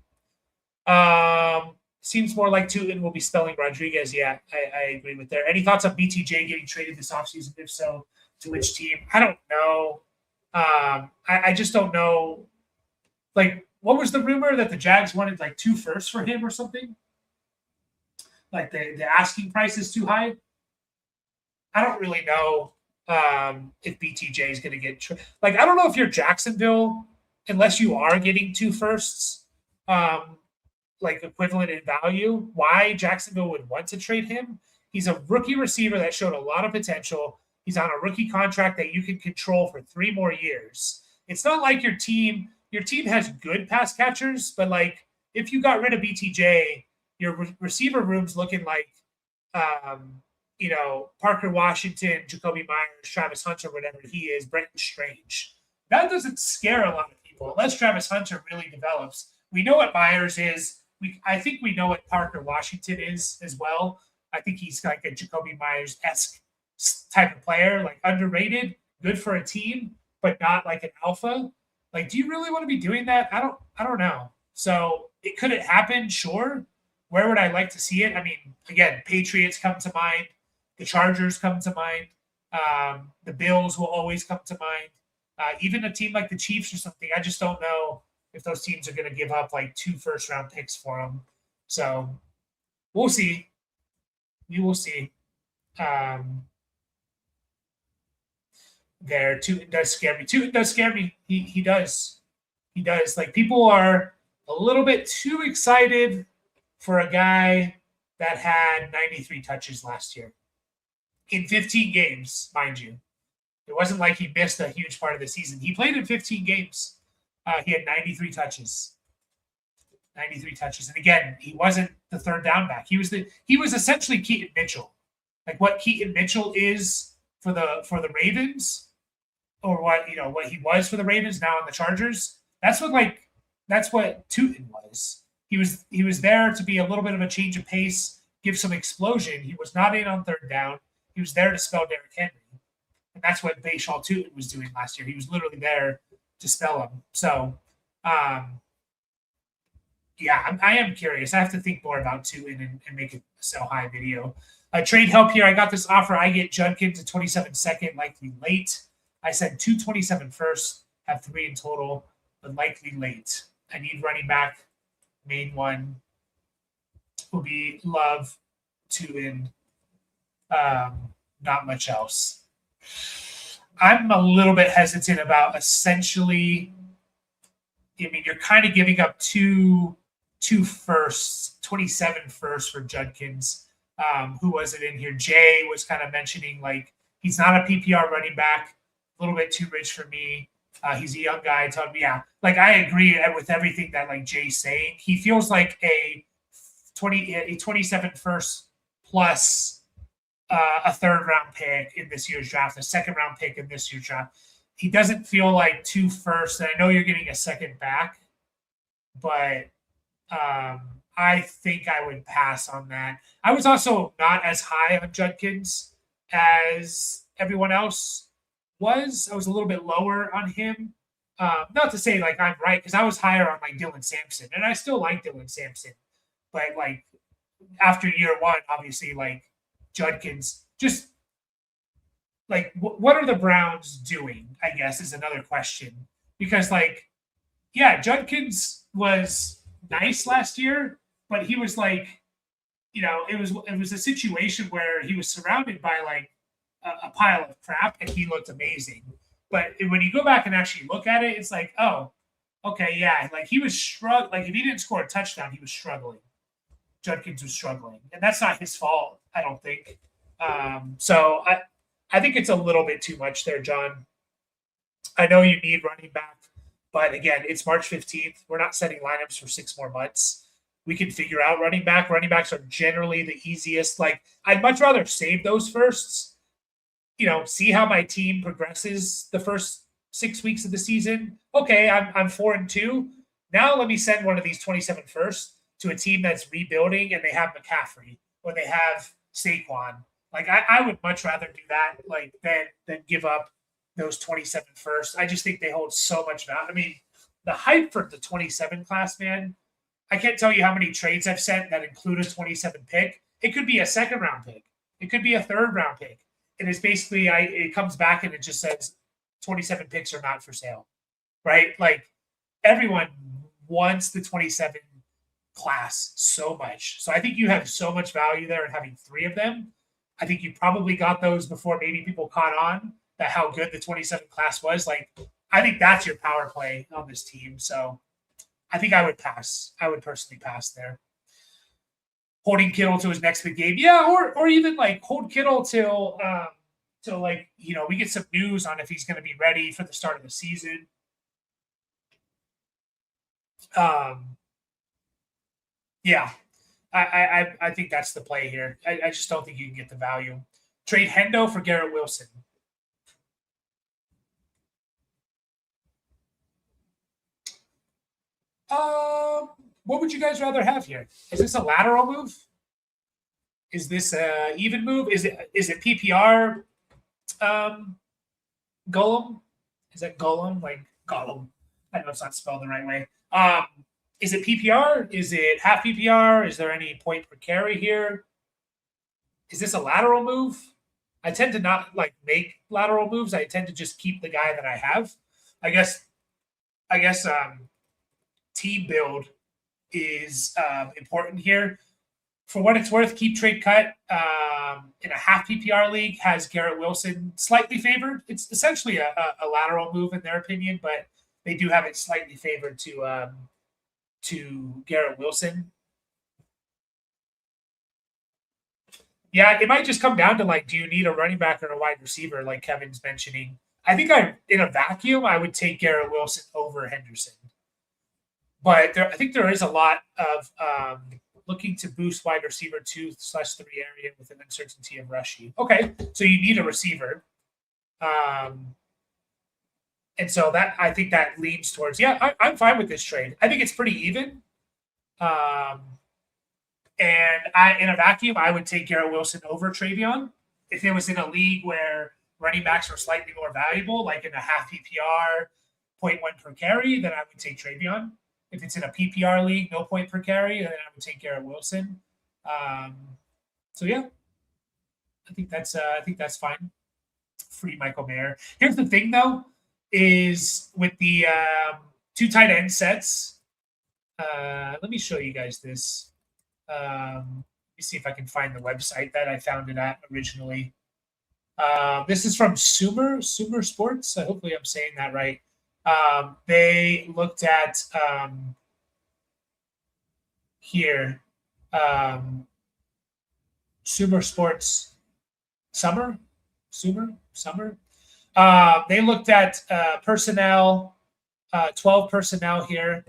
Seems more like Tootin will be spelling Rodriguez. Yeah, I agree with there. Any thoughts on BTJ getting traded this offseason? If so, to which team? I don't know. I just don't know. Like, what was the rumor that the Jags wanted like 2 firsts for him or something? Like the asking price is too high. I don't really know if BTJ is going to get I don't know if you're Jacksonville, unless you are getting 2 firsts, like equivalent in value. Why Jacksonville would want to trade him? He's a rookie receiver that showed a lot of potential. He's on a rookie contract that you can control for 3 more years. It's not like your team has good pass catchers, but like if you got rid of BTJ, your receiver room's looking like, Parker Washington, Jacoby Myers, Travis Hunter, whatever he is, Brenton Strange. That doesn't scare a lot of people unless Travis Hunter really develops. We know what Myers is. I think we know what Parker Washington is as well. I think he's like a Jacoby Myers-esque type of player, like underrated, good for a team, but not like an alpha. Like, do you really want to be doing that? I don't know. So could it happen? Sure. Where would I like to see it? I mean, again, Patriots come to mind. The Chargers come to mind. The Bills will always come to mind. Even a team like the Chiefs or something. I just don't know if those teams are going to give up like 2 first-round picks for them. So we'll see. We will see. There, Tootin does scare me. Tootin does scare me. He does. He does. Like, people are a little bit too excited for a guy that had 93 touches last year in 15 games, mind you. It wasn't like he missed a huge part of the season. He played in 15 games. He had 93 touches. 93 touches. And again, he wasn't the third down back. He was essentially Keaton Mitchell. Like what Keaton Mitchell is for the Ravens, or what he was for the Ravens now on the Chargers. That's what Tootin was. He was there to be a little bit of a change of pace, give some explosion. He was not in on third down. He was there to spell Derrick Henry. And that's what Bashaw Tootin was doing last year. He was literally there to spell him. So, yeah, I am curious. I have to think more about Tootin and make a sell high video. Trade help here. I got this offer. I get Judkins at 27 second, likely late. I said 227 first, have 3 in total, but likely late. I need running back. Main one will be Love, Tootin. Not much else. I'm a little bit hesitant about essentially. I mean, you're kind of giving up two firsts, 27 firsts for Judkins. Who was it in here? Jay was kind of mentioning like he's not a PPR running back, a little bit too rich for me. He's a young guy. Like I agree with everything that like Jay's saying. He feels like a 27 first plus a third round pick in this year's draft, a second round pick in this year's draft. He doesn't feel like 2 firsts. And I know you're getting a second back, but I think I would pass on that. I was also not as high on Judkins as everyone else was. I was a little bit lower on him. Not to say like I'm right, because I was higher on like Dylan Sampson, and I still like Dylan Sampson. But like after year one, obviously, like Judkins just like what are the Browns doing? I guess is another question, because like yeah, Judkins was nice last year, but he was like, it was a situation where he was surrounded by like a pile of crap, and he looked amazing. But when you go back and actually look at it, it's like, oh, okay, yeah, like he was struggling. Like if he didn't score a touchdown, he was struggling. Judkins was struggling, and that's not his fault, I don't think. So I think it's a little bit too much there, John. I know you need running back, but again, it's March 15th. We're not setting lineups for 6 more months. We can figure out running back. Running backs are generally the easiest. Like I'd much rather save those firsts, see how my team progresses the first 6 weeks of the season. Okay, I'm 4-2. Now let me send one of these 27 firsts to a team that's rebuilding and they have McCaffrey or they have Saquon. Like I would much rather do that like than give up those 27 firsts. I just think they hold so much value. I mean, the hype for the 27 class, man, I can't tell you how many trades I've sent that include a 27 pick. It could be a second round pick. It could be a third round pick. And it's basically, it comes back and it just says 27 picks are not for sale, right? Like everyone wants the 27 class so much. So I think you have so much value there in having 3 of them. I think you probably got those before maybe people caught on that how good the 27 class was. Like, I think that's your power play on this team. So I think I would pass. I would personally pass there. Holding Kittle to his next big game. Yeah, or even like hold Kittle till like, we get some news on if he's going to be ready for the start of the season. Yeah. I think that's the play here. I just don't think you can get the value. Trade Hendo for Garrett Wilson. What would you guys rather have here? Is this a lateral move? Is this a even move? Is it PPR? Golem? Is that Golem? Like Golem? I know it's not spelled the right way. Is it PPR? Is it half PPR? Is there any point per carry here? Is this a lateral move? I tend to not like make lateral moves. I tend to just keep the guy that I have. I guess team build is important here. For what it's worth, Keep Trade Cut in a half PPR league has Garrett Wilson slightly favored. It's essentially a lateral move in their opinion, but they do have it slightly favored to Garrett Wilson. Yeah, it might just come down to like, do you need a running back or a wide receiver, like Kevin's mentioning? I think in a vacuum, I would take Garrett Wilson over Henderson. But I think there is a lot of looking to boost wide receiver 2/3 area with an uncertainty of rushy. Okay, so you need a receiver. And so that I think that leans towards, I'm fine with this trade. I think it's pretty even. And in a vacuum, I would take Garrett Wilson over Travion. If it was in a league where running backs are slightly more valuable, like in a half PPR, 0.1 per carry, then I would take Travion. If it's in a PPR league, no point per carry, then I would take Garrett Wilson. So yeah, I think that's fine. Free Michael Mayer. Here's the thing, though, is with the 2 tight end sets. Let me show you guys this. Let me see if I can find the website that I found it at originally. This is from Sumer Sports. Hopefully I'm saying that right. They looked at here Sumer Sports Summer. They looked at personnel, 12 personnel here.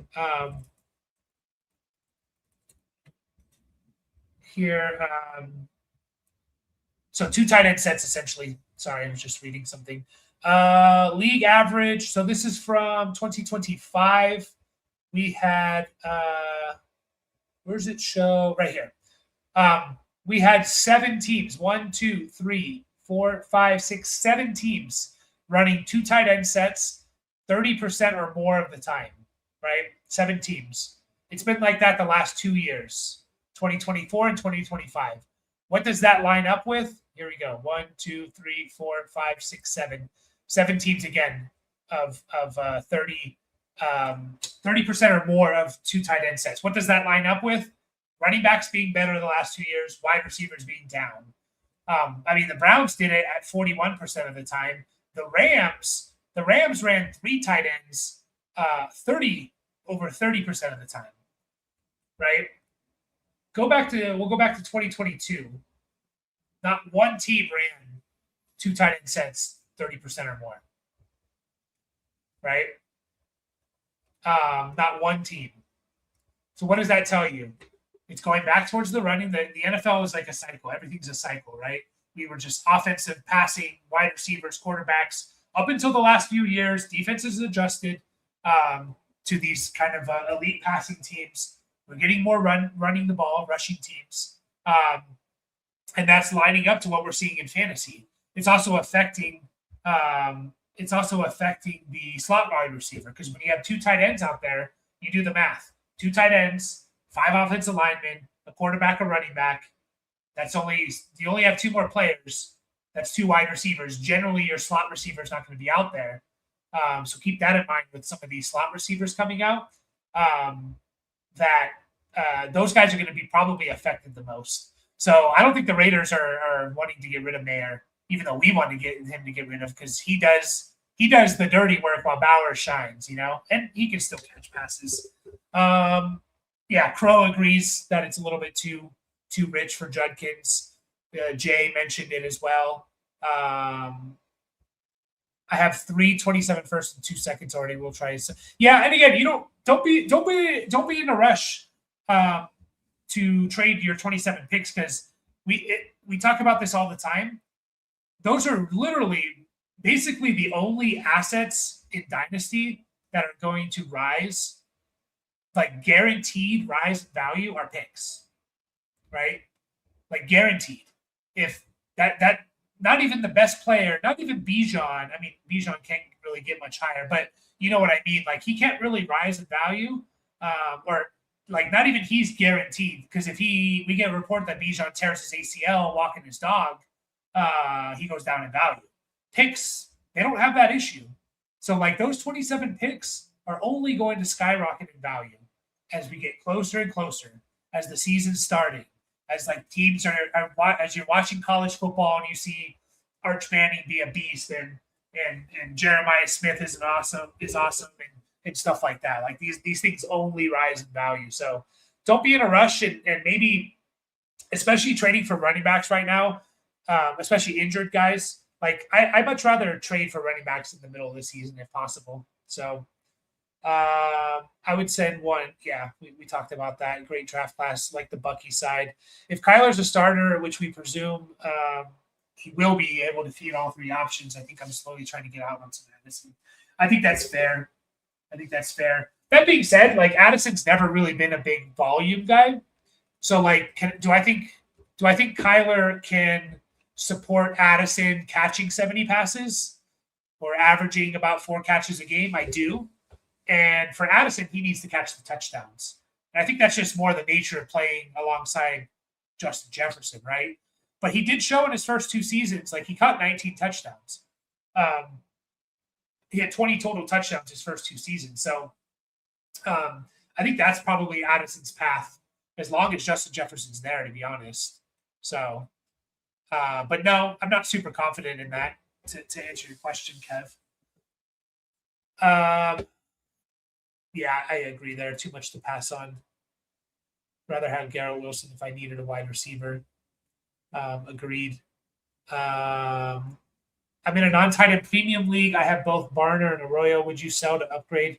So 2 tight end sets essentially. Sorry, I was just reading something. League average. So this is from 2025. We had where's it show? Right here. We had 7 teams. 1, 2, 3, 4, 5, 6, 7 teams running 2 tight end sets 30% or more of the time, right? 7 teams. It's been like that the last 2 years, 2024 and 2025. What does that line up with? Here we go. 1, 2, 3, 4, 5, 6, 7. 7 teams again of 30% or more of 2 tight end sets. What does that line up with? Running backs being better the last 2 years, wide receivers being down. The Browns did it at 41% of the time. The Rams ran 3 tight ends over 30% of the time. Right? We'll go back to 2022. Not one team ran 2 tight end sets 30% or more. Right? Not one team. So what does that tell you? It's going back towards the running. The NFL is like a cycle. Everything's a cycle, right? We were just offensive, passing, wide receivers, quarterbacks. Up until the last few years, defenses adjusted to these kind of elite passing teams. We're getting more running the ball, rushing teams. And that's lining up to what we're seeing in fantasy. It's also affecting the slot wide receiver, because when you have 2 tight ends out there, you do the math. 2 tight ends, 5 offensive linemen, a quarterback, a running back. You only have 2 more players. That's 2 wide receivers. Generally, your slot receiver is not going to be out there. So keep that in mind with some of these slot receivers coming out. Those guys are going to be probably affected the most. So I don't think the Raiders are wanting to get rid of Mayer, even though we want to get him to get rid of, because he does the dirty work while Bauer shines, and he can still catch passes. Crow agrees that it's a little bit too rich for Judkins. Jay mentioned it as well. I have 3 27 first and 2 seconds already. We'll try. Yeah, and again, don't be in a rush to trade your 27 picks, because we talk about this all the time. Those are literally basically the only assets in Dynasty that are going to rise, like guaranteed rise in value, are picks, right? Like guaranteed. If that not even the best player, not even Bijan. I mean, Bijan can't really get much higher, but you know what I mean. Like, he can't really rise in value, or like not even he's guaranteed, because if we get a report that Bijan tears his ACL walking his dog, he goes down in value. Picks, they don't have that issue. So like those 27 picks are only going to skyrocket in value as we get closer and closer, as the season's starting, as like teams as you're watching college football and you see Arch Manning be a beast, and Jeremiah Smith is awesome and stuff like that. Like these things only rise in value. So don't be in a rush, and maybe, especially trading for running backs right now, especially injured guys. Like I'd much rather trade for running backs in the middle of the season if possible. So I would send one. Yeah, we talked about that. Great draft class, like the Bucky side. If Kyler's a starter, which we presume he will be able to feed all 3 options, I think I'm slowly trying to get out on some Addison. I think that's fair. That being said, like, Addison's never really been a big volume guy. So like, do I think Kyler can support Addison catching 70 passes or averaging about 4 catches a game? I do. And for Addison, he needs to catch the touchdowns. And I think that's just more the nature of playing alongside Justin Jefferson, right? But he did show in his first 2 seasons, like, he caught 19 touchdowns. He had 20 total touchdowns his first 2 seasons. So I think that's probably Addison's path, as long as Justin Jefferson's there, to be honest. So, but no, I'm not super confident in that, to answer your question, Kev. Yeah, I agree there. Too much to pass on. Rather have Garrett Wilson if I needed a wide receiver. Agreed. I'm in a non-tight end premium league. I have both Barner and Arroyo. Would you sell to upgrade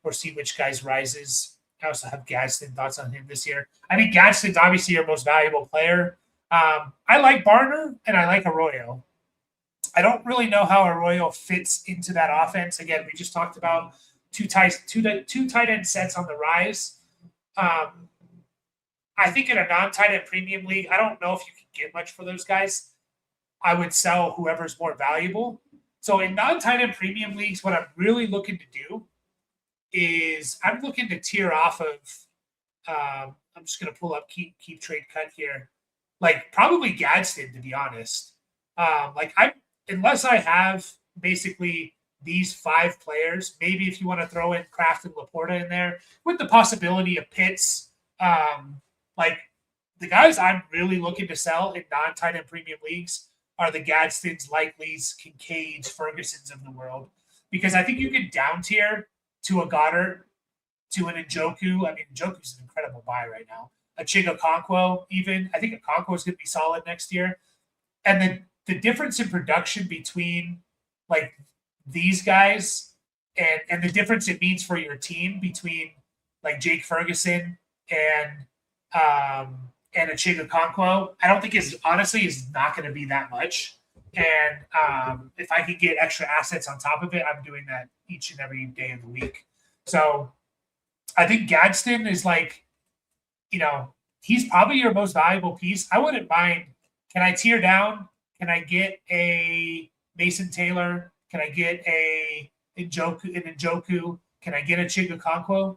or see which guys rises? I also have Gadsden. Thoughts on him this year? I think Gadsden's obviously your most valuable player. I like Barner and I like Arroyo. I don't really know how Arroyo fits into that offense. Again, we just talked about two tight end sets on the rise. I think in a non-tight end premium league, I don't know if you can get much for those guys. I would sell whoever's more valuable. So in non-tight end premium leagues, what I'm really looking to do is I'm looking to tier off of. I'm just going to pull up keep trade cut here, like probably Gadsden to be honest. Like I unless I have basically these 5 players, maybe if you want to throw in Kraft and Laporta in there with the possibility of Pitts, like the guys I'm really looking to sell in non-tight end premium leagues are the Gadstons, Likeleys, Kincaids, Fergusons of the world. Because I think you can down tier to a Goddard, to an Njoku. I mean, Njoku's an incredible buy right now. A Chigakonkwo, even. I think Okonkwo is going to be solid next year. And then the difference in production between like these guys and the difference it means for your team between like Jake Ferguson and a Chigakonkwo, I don't think is not going to be that much. And if I could get extra assets on top of it, I'm doing that each and every day of the week. So I think Gadsden is like, he's probably your most valuable piece. I wouldn't mind. Can I tier down? Can I get a Mason Taylor? Can I get a Njoku? Can I get a Chigakonkwo?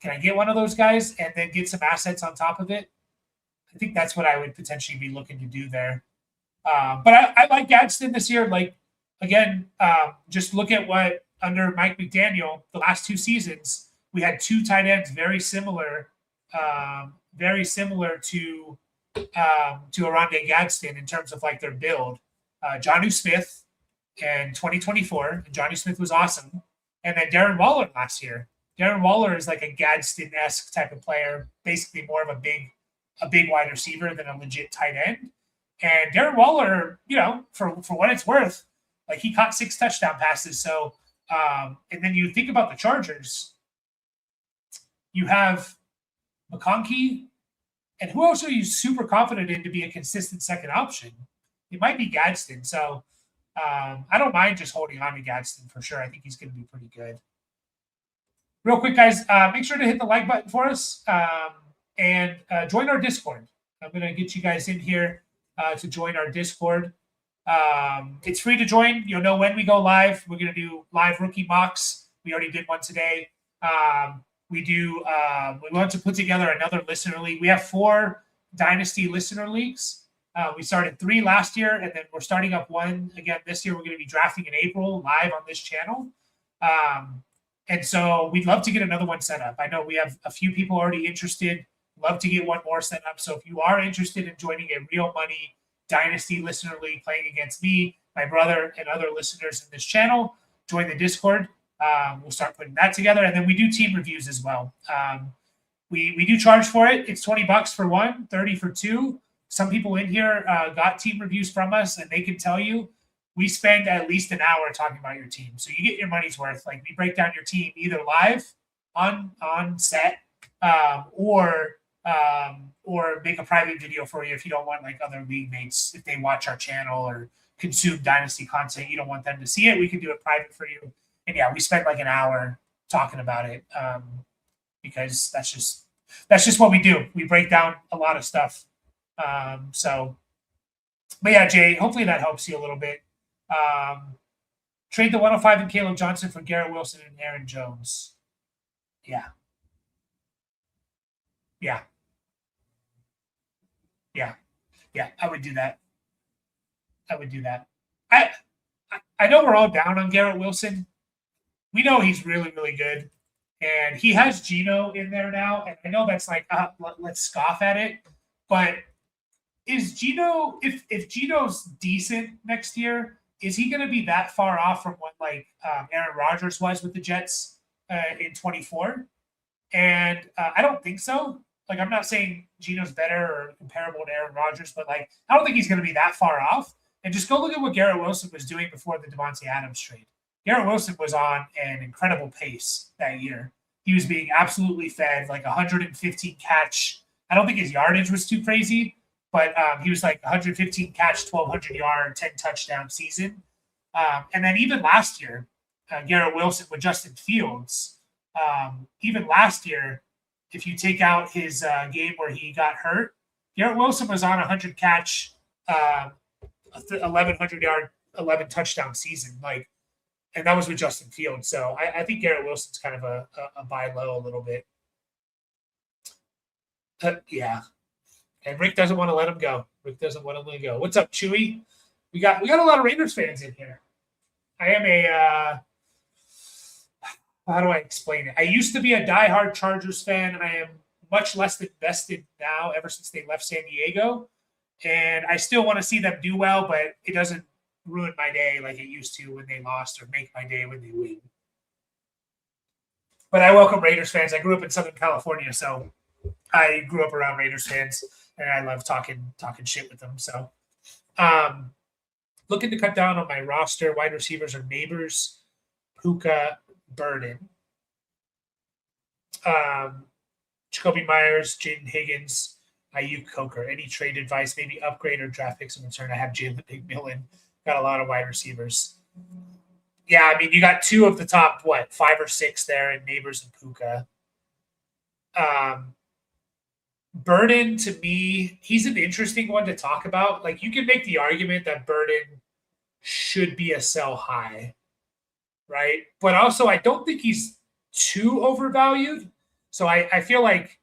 Can I get one of those guys and then get some assets on top of it? I think that's what I would potentially be looking to do there. But I like Gadsden this year. Like, again, just look at what under Mike McDaniel, the last 2 seasons, we had 2 tight ends very similar to Oronde Gadsden in terms of like their build. Jonnu Smith in 2024, and Jonnu Smith was awesome. And then Darren Waller last year. Darren Waller is like a Gadsden-esque type of player, basically more of a big wide receiver than a legit tight end. And Darren Waller, for what it's worth, like he caught 6 touchdown passes. So, and then you think about the Chargers, you have McConkey, and who else are you super confident in to be a consistent second option? It might be Gadsden. So I don't mind just holding on to Gadsden for sure. I think he's going to be pretty good. Real quick, guys, make sure to hit the like button for us and join our Discord. I'm going to get you guys in here to join our Discord. It's free to join. You'll know when we go live. We're going to do live rookie mocks. We already did one today. We want to put together another listener league. We have 4 Dynasty listener leagues. We started 3 last year, and then we're starting up 1 again this year. We're going to be drafting in April live on this channel. And so we'd love to get another one set up. I know we have a few people already interested. Love to get one more set up. So if you are interested in joining a real money Dynasty listener league playing against me, my brother, and other listeners in this channel, join the Discord. We'll start putting that together. And then we do team reviews as well. We do charge for it. It's $20 for 1, $30 for 2. Some people in here got team reviews from us, and they can tell you we spend at least an hour talking about your team. So you get your money's worth. Like we break down your team either live on set or make a private video for you if you don't want like other league mates, if they watch our channel or consume Dynasty content, you don't want them to see it. We can do it private for you. And yeah, we spent like an hour talking about it because that's just what we do. We break down a lot of stuff. But yeah, Jay, hopefully that helps you a little bit. Trade the 105 and Caleb Johnson for Garrett Wilson and Aaron Jones. Yeah. I would do that. I know we're all down on Garrett Wilson. We know he's really, really good. And he has Geno in there now. And I know that's like, let's scoff at it. But is Geno, if Geno's decent next year, is he going to be that far off from what like Aaron Rodgers was with the Jets in 24? And I don't think so. Like, I'm not saying Geno's better or comparable to Aaron Rodgers, but like, I don't think he's going to be that far off. And just go look at what Garrett Wilson was doing before the Devontae Adams trade. Garrett Wilson was on an incredible pace that year. He was being absolutely fed, like 115 catch. I don't think his yardage was too crazy, but he was like 115 catch, 1,200 yard, 10 touchdown season. And then even last year, Garrett Wilson with Justin Fields, even last year, if you take out his game where he got hurt, Garrett Wilson was on a 100 catch, 1,100 yard, 11 touchdown season. Like, and that was with Justin Fields. So I think Garrett Wilson's kind of a buy low a little bit. Yeah. And Rick doesn't want to let him go. Rick doesn't want to let him go. What's up, Chewy? We got a lot of Raiders fans in here. I am a how do I explain it? I used to be a diehard Chargers fan. I am much less invested now ever since they left San Diego. And I still want to see them do well, but it doesn't ruin my day like it used to when they lost or make my day when they win. But I welcome Raiders fans. I grew up in Southern California, so I grew up around Raiders fans, and I love talking shit with them. So looking to cut down on my roster. Wide receivers are Neighbors, Puka, Burden. Jacoby Myers, Jaden Higgins, Ayuk, Coker. Any trade advice? Maybe upgrade or draft picks in return. I have Jalen McMillan. Got a lot of wide receivers. Yeah, I mean, you got two of the top, 5 or 6 there in Neighbors and Puka. Burden, to me, he's an interesting one to talk about. Like, you can make the argument that Burden should be a sell high, right? But also, I don't think he's too overvalued. So I feel like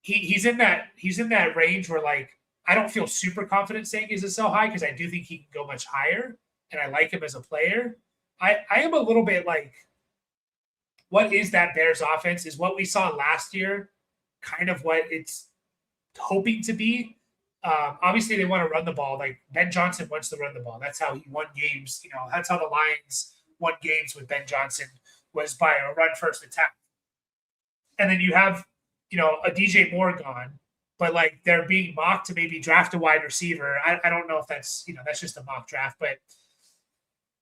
he's in that range where, like, I don't feel super confident saying he's a sell high because I do think he can go much higher, and I like him as a player. I am a little bit like, what is that Bears offense? Is what we saw last year kind of what it's hoping to be? Obviously, they want to run the ball. Like, Ben Johnson wants to run the ball. That's how he won games. You know, that's how the Lions won games with Ben Johnson, was by a run-first attack. And then you have, a DJ Moore gone, but, like, they're being mocked to maybe draft a wide receiver. I don't know if that's, that's just a mock draft, but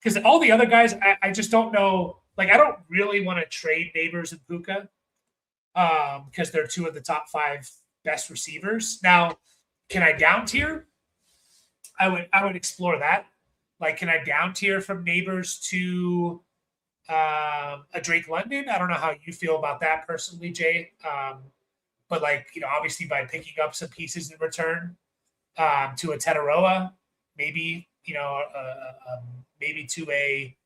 because all the other guys, I just don't know. Like, I don't really want to trade Neighbors and Puka because they're two of the top 5 best receivers. Now, can I down tier? I would explore that. Like, can I down tier from Neighbors to a Drake London? I don't know how you feel about that personally, Jay. But, like, obviously by picking up some pieces in return to a Tetaroa, maybe, maybe to a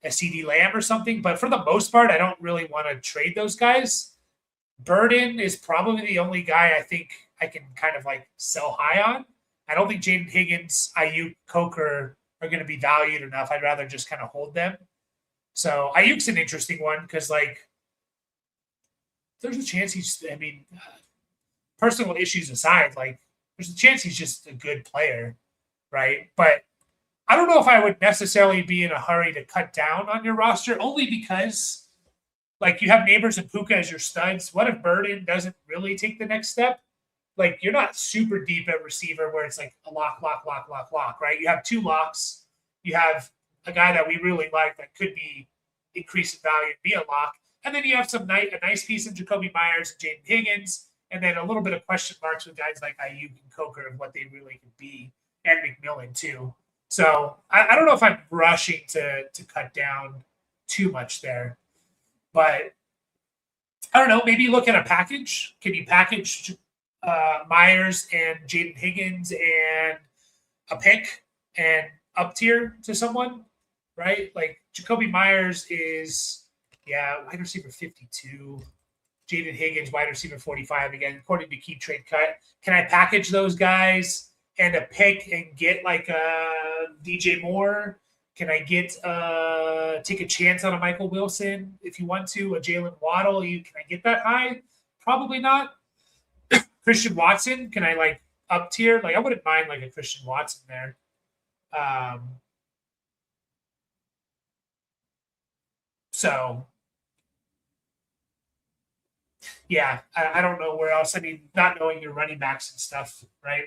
CD Lamb or something. But for the most part, I don't really want to trade those guys. Burden is probably the only guy I think I can kind of like sell high on. I don't think Jaden Higgins, Ayuk, Coker are going to be valued enough. I'd rather just kind of hold them. So Ayuk's an interesting one because, like, there's a chance personal issues aside, like, there's a chance he's just a good player, right? But I don't know if I would necessarily be in a hurry to cut down on your roster, only because, like, you have Neighbors and Puka as your studs. What if Burden doesn't really take the next step? Like, you're not super deep at receiver where it's like a lock, right? You have 2 locks. You have a guy that we really like that could be increased in value and be a lock. And then you have a nice piece of Jacoby Myers and Jaden Higgins, and then a little bit of question marks with guys like Ayuk and Coker and what they really could be, and McMillan too. So I don't know if I'm rushing to cut down too much there. But I don't know, maybe look at a package. Can you package Myers and Jaden Higgins and a pick and up tier to someone, right? Like, Jacoby Myers is, wide receiver 52. Jaden Higgins, wide receiver 45, again, according to Keep Trade Cut. Can I package those guys and a pick and get like a DJ Moore? Can I get take a chance on a Michael Wilson if you want to? A Jalen Waddle? Can I get that high? Probably not. Christian Watson? Can I like up tier? Like, I wouldn't mind like a Christian Watson there. So yeah, I don't know where else. I mean, not knowing your running backs and stuff, right?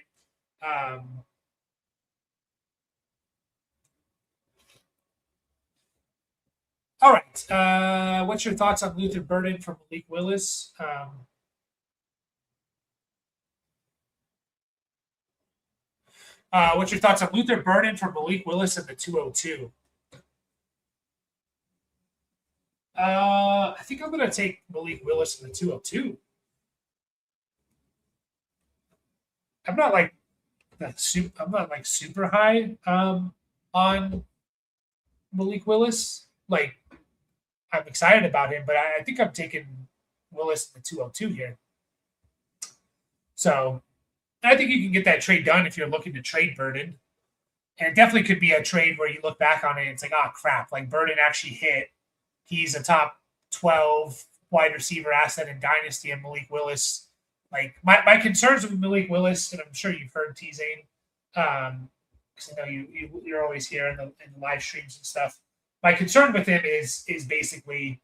All right. What's your thoughts on Luther Burden from Malik Willis? What's your thoughts on Luther Burden from Malik Willis in the 202? I think I'm going to take Malik Willis in the 202. I'm not like I'm not like super high on Malik Willis. Like I'm excited about him, but I think I'm taking Willis in the 202 here. So I think you can get that trade done if you're looking to trade Burden. And it definitely could be a trade where you look back on it and it's like, oh crap, like Burden actually hit. He's a top 12 wide receiver asset in Dynasty, and Malik Willis. Like my concerns with Malik Willis, and I'm sure you've heard T Zane, because I know you're always here in the live streams and stuff. My concern with him is basically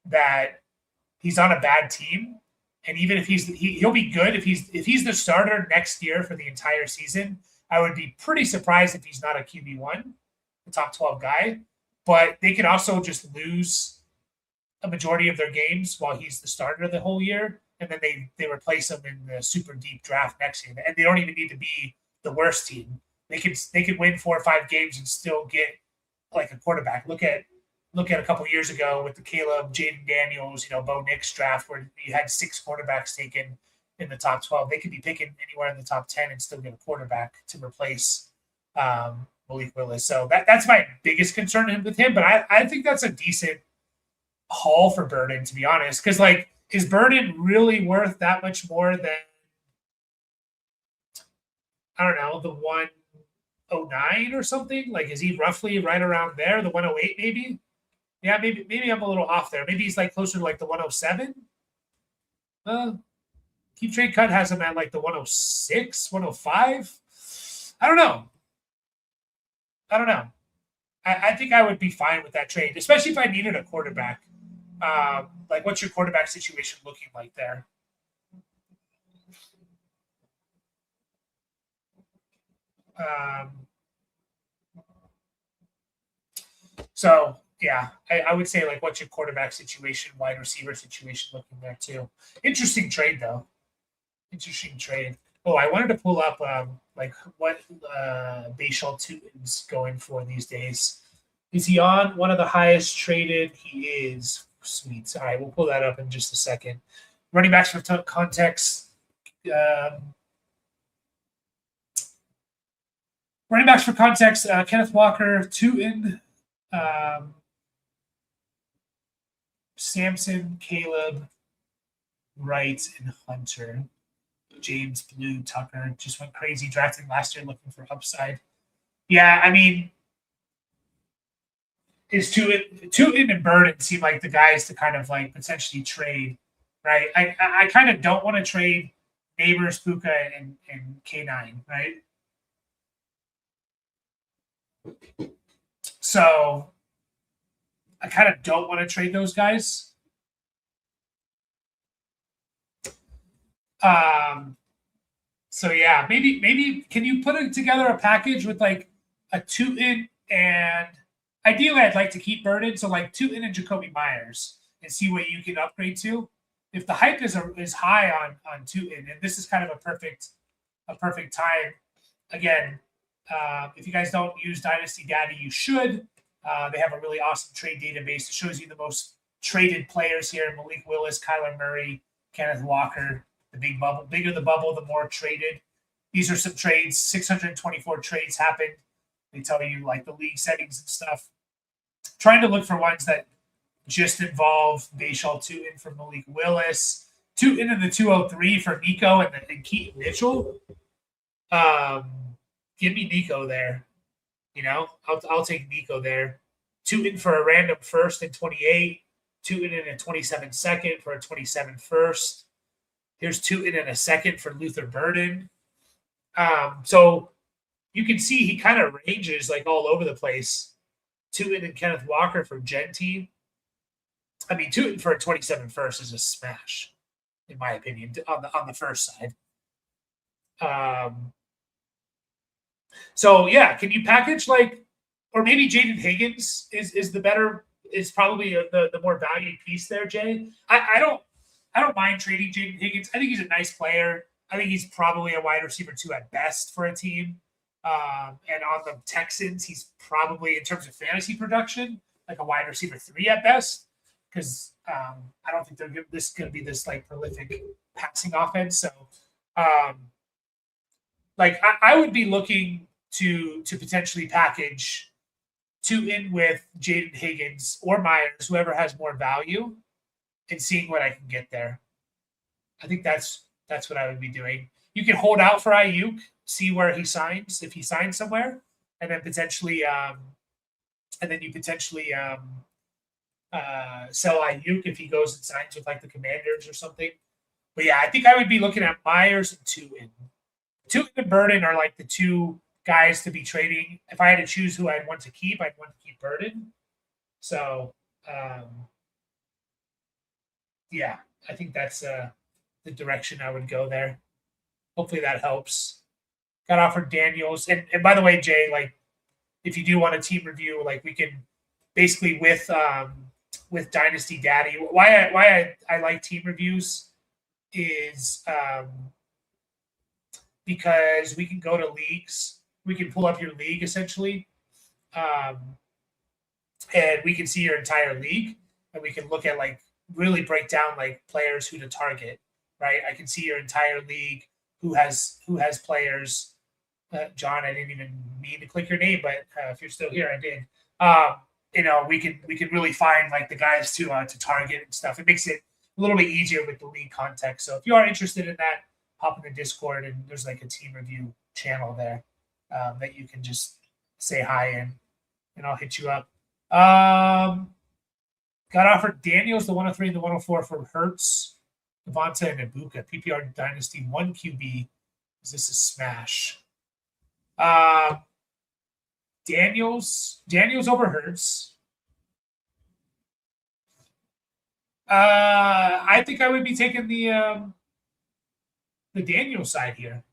that he's on a bad team, and even if he'll be good if he's the starter next year for the entire season. I would be pretty surprised if he's not a QB1, the top 12 guy. But they could also just lose a majority of their games while he's the starter the whole year, and then they replace him in the super deep draft next year. And they don't even need to be the worst team. They could win 4 or 5 games and still get like a quarterback. Look at a couple years ago with the Caleb, Jaden Daniels, Bo Nix draft where you had 6 quarterbacks taken in the top 12. They could be picking anywhere in the top 10 and still get a quarterback to replace Malik Willis. So that's my biggest concern with him. But I think that's a decent haul for Burden, to be honest. Because, like, is Burden really worth that much more than, I don't know, the 109 or something? Like, is he roughly right around there? The 108 maybe? Yeah, maybe I'm a little off there. Maybe he's like closer to like the 107. Keep Trade Cut has him at like the 106, 105. I don't know. I think I would be fine with that trade, especially if I needed a quarterback. Like, what's your quarterback situation looking like there? So, yeah, I would say, like, what's your quarterback situation, wide receiver situation looking there, too? Interesting trade, though. Interesting trade. Oh, I wanted to pull up like what Bayshal Tutin's going for these days. Is he on one of the highest traded? He is. Sweet. All right, we'll pull that up in just a second. Running backs for context. Running backs for context. Kenneth Walker, Tutin, Samson, Caleb, Wright, and Hunter. James Blue Tucker just went crazy drafting last year looking for upside. Yeah, I mean, is Tutin and Burden seem like the guys to kind of like potentially trade, right? I kind of don't want to trade Neighbors, Puka, and K9, right? So I kind of don't want to trade those guys. So yeah, maybe can you put together a package with like a Tutin and ideally I'd like to keep Burden, so like Tutin and Jacoby Myers and see what you can upgrade to. If the hype is high on Tutin, and this is kind of a perfect time. Again, if you guys don't use Dynasty data, you should. They have a really awesome trade database that shows you the most traded players here: Malik Willis, Kyler Murray, Kenneth Walker. The big bubble, bigger the bubble, the more traded. These are some trades. 624 trades happened. They tell you like the league settings and stuff. Trying to look for ones that just involve Bayshal Tutin for Malik Willis, Tutin in the 203 for Nico and Keaton Mitchell. Give me Nico there. I'll take Nico there. Tutin for a random first in 28. Tutin in a 27 second for a 27 first. Here's Tutin in a second for Luther Burden. So you can see he kind of ranges like all over the place. Tutin and Kenneth Walker for Genty. I mean, Tutin for a 27 first is a smash, in my opinion, on the first side. So yeah, can you package like, or maybe Jaden Higgins is the better is probably the more valued piece there, Jay. I don't mind trading Jaden Higgins. I think he's a nice player. I think he's probably a wide receiver 2 at best for a team. And on the Texans, he's probably, in terms of fantasy production, like a wide receiver 3 at best. Because I don't think this is going to be this like prolific passing offense. So, like I would be looking to potentially package 2 in with Jaden Higgins or Myers, whoever has more value, and seeing what I can get there. I think that's what I would be doing. You can hold out for Ayuk, see where he signs, if he signs somewhere, and then potentially, you potentially sell Ayuk if he goes and signs with like the Commanders or something. But yeah, I think I would be looking at Myers and 2 in. 2 in and Burden are like the 2 guys to be trading. If I had to choose who I'd want to keep, I'd want to keep Burden. So, yeah, I think that's the direction I would go there. Hopefully that helps. Got offered Daniels. And by the way, Jay, like if you do want a team review, like we can basically with Dynasty Daddy, why I like team reviews is because we can go to leagues. We can pull up your league essentially. And we can see your entire league, and we can look at like really break down like players who to target, right? I can see your entire league, who has players. John, I didn't even mean to click your name, but if you're still here, I did. We can really find like the guys to target and stuff. It makes it a little bit easier with the league context. So if you are interested in that, hop in the Discord, and there's like a team review channel there that you can just say hi in, and I'll hit you up. Got offered Daniels, the 103 and the 104 for Hurts, Devonta, and Ibuka. PPR Dynasty 1 QB. Is this a smash? Daniels over Hurts. I think I would be taking the Daniels side here.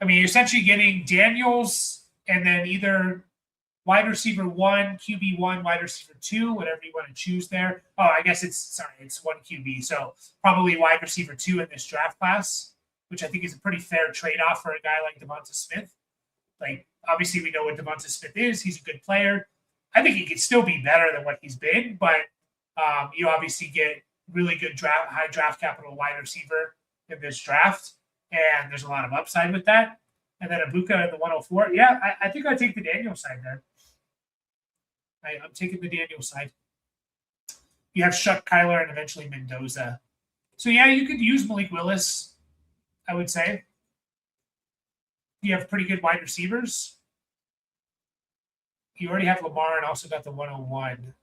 I mean, you're essentially getting Daniels and then either wide receiver 1, QB 1, wide receiver 2, whatever you want to choose there. Oh, I guess it's 1 QB. So probably wide receiver 2 in this draft class, which I think is a pretty fair trade-off for a guy like Devonta Smith. Like, obviously, we know what Devonta Smith is. He's a good player. I think he could still be better than what he's been, but you obviously get really good high draft capital wide receiver in this draft, and there's a lot of upside with that. And then Ibuka at the 104. Yeah, I think I'd take the Daniel side there. I'm taking the Daniel side. You have Shuck, Kyler, and eventually Mendoza. So, yeah, you could use Malik Willis, I would say. You have pretty good wide receivers. You already have Lamar and also got the 101.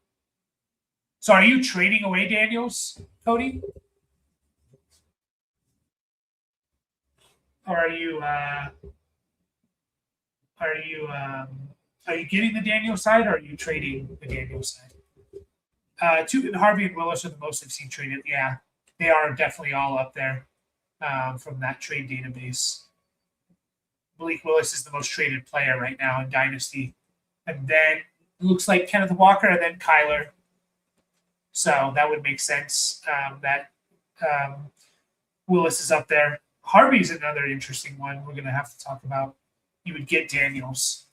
So are you trading away Daniels, Cody? Or are you getting the Daniels side, or are you trading the Daniels side? Harvey and Willis are the most I've seen traded. Yeah, they are definitely all up there from that trade database. Malik Willis is the most traded player right now in Dynasty. And then it looks like Kenneth Walker and then Kyler. So that would make sense that Willis is up there. Harvey's another interesting one we're going to have to talk about. You would get Daniels.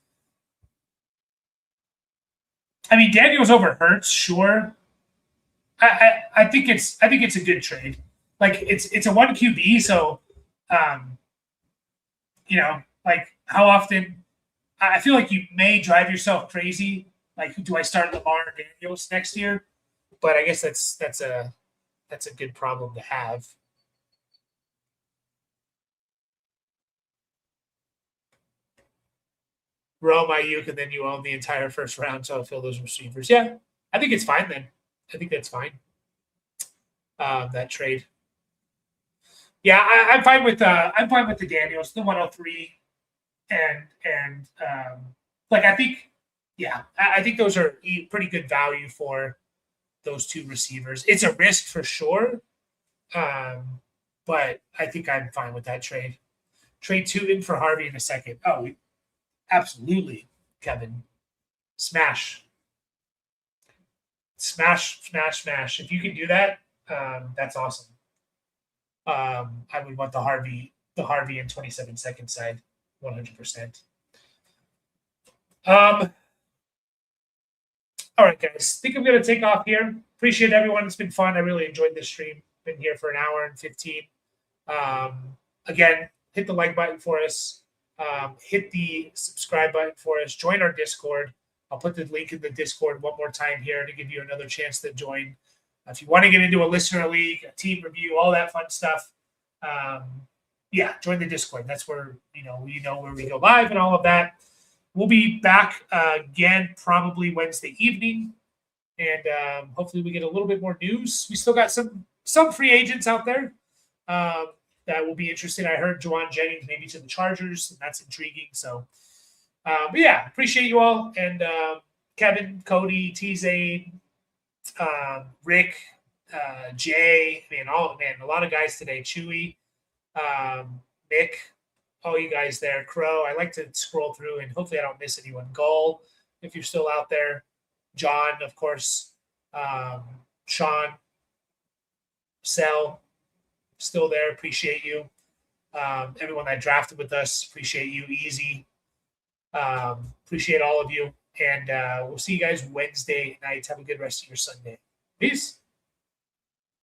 I mean, Daniels over Hurts, sure. I think it's a good trade. Like it's a 1 QB, so like how often I feel like you may drive yourself crazy. Like, do I start Lamar or Daniels next year? But I guess that's a good problem to have. Rome, Ayuk, and then you own the entire first round, so I'll fill those receivers. Yeah, I think it's fine then. I think that's fine. That trade. Yeah, I'm fine with the Daniels, the 103, and like I think those are pretty good value for those 2 receivers. It's a risk for sure, but I think I'm fine with that trade. Trade 2 in for Harvey in a second. Oh, absolutely, Kevin. Smash. Smash, smash, smash. If you can do that, that's awesome. I would want the Harvey in 27 second side, 100%. All right, guys. I think I'm going to take off here. Appreciate everyone. It's been fun. I really enjoyed this stream. Been here for an hour and 15. Again, hit the like button for us. Hit the subscribe button for us. Join our Discord. I'll put the link in the Discord one more time here to give you another chance to join. If you want to get into a listener league, a team review, all that fun stuff, join the Discord. That's where we know where we go live and all of that. We'll be back again probably Wednesday evening, and hopefully we get a little bit more news. We still got some free agents out there that will be interesting. I heard Juwan Jennings maybe to the Chargers, and that's intriguing. So, appreciate you all, and Kevin, Cody, T-Zane, Rick, Jay, a lot of guys today. Chewy, Mick, all you guys there. Crow, I like to scroll through and hopefully I don't miss anyone. Gull, if you're still out there. John, of course. Sean, Sel, still there. Appreciate you. Everyone that drafted with us, appreciate you. Easy. Appreciate all of you. And we'll see you guys Wednesday night. Have a good rest of your Sunday. Peace.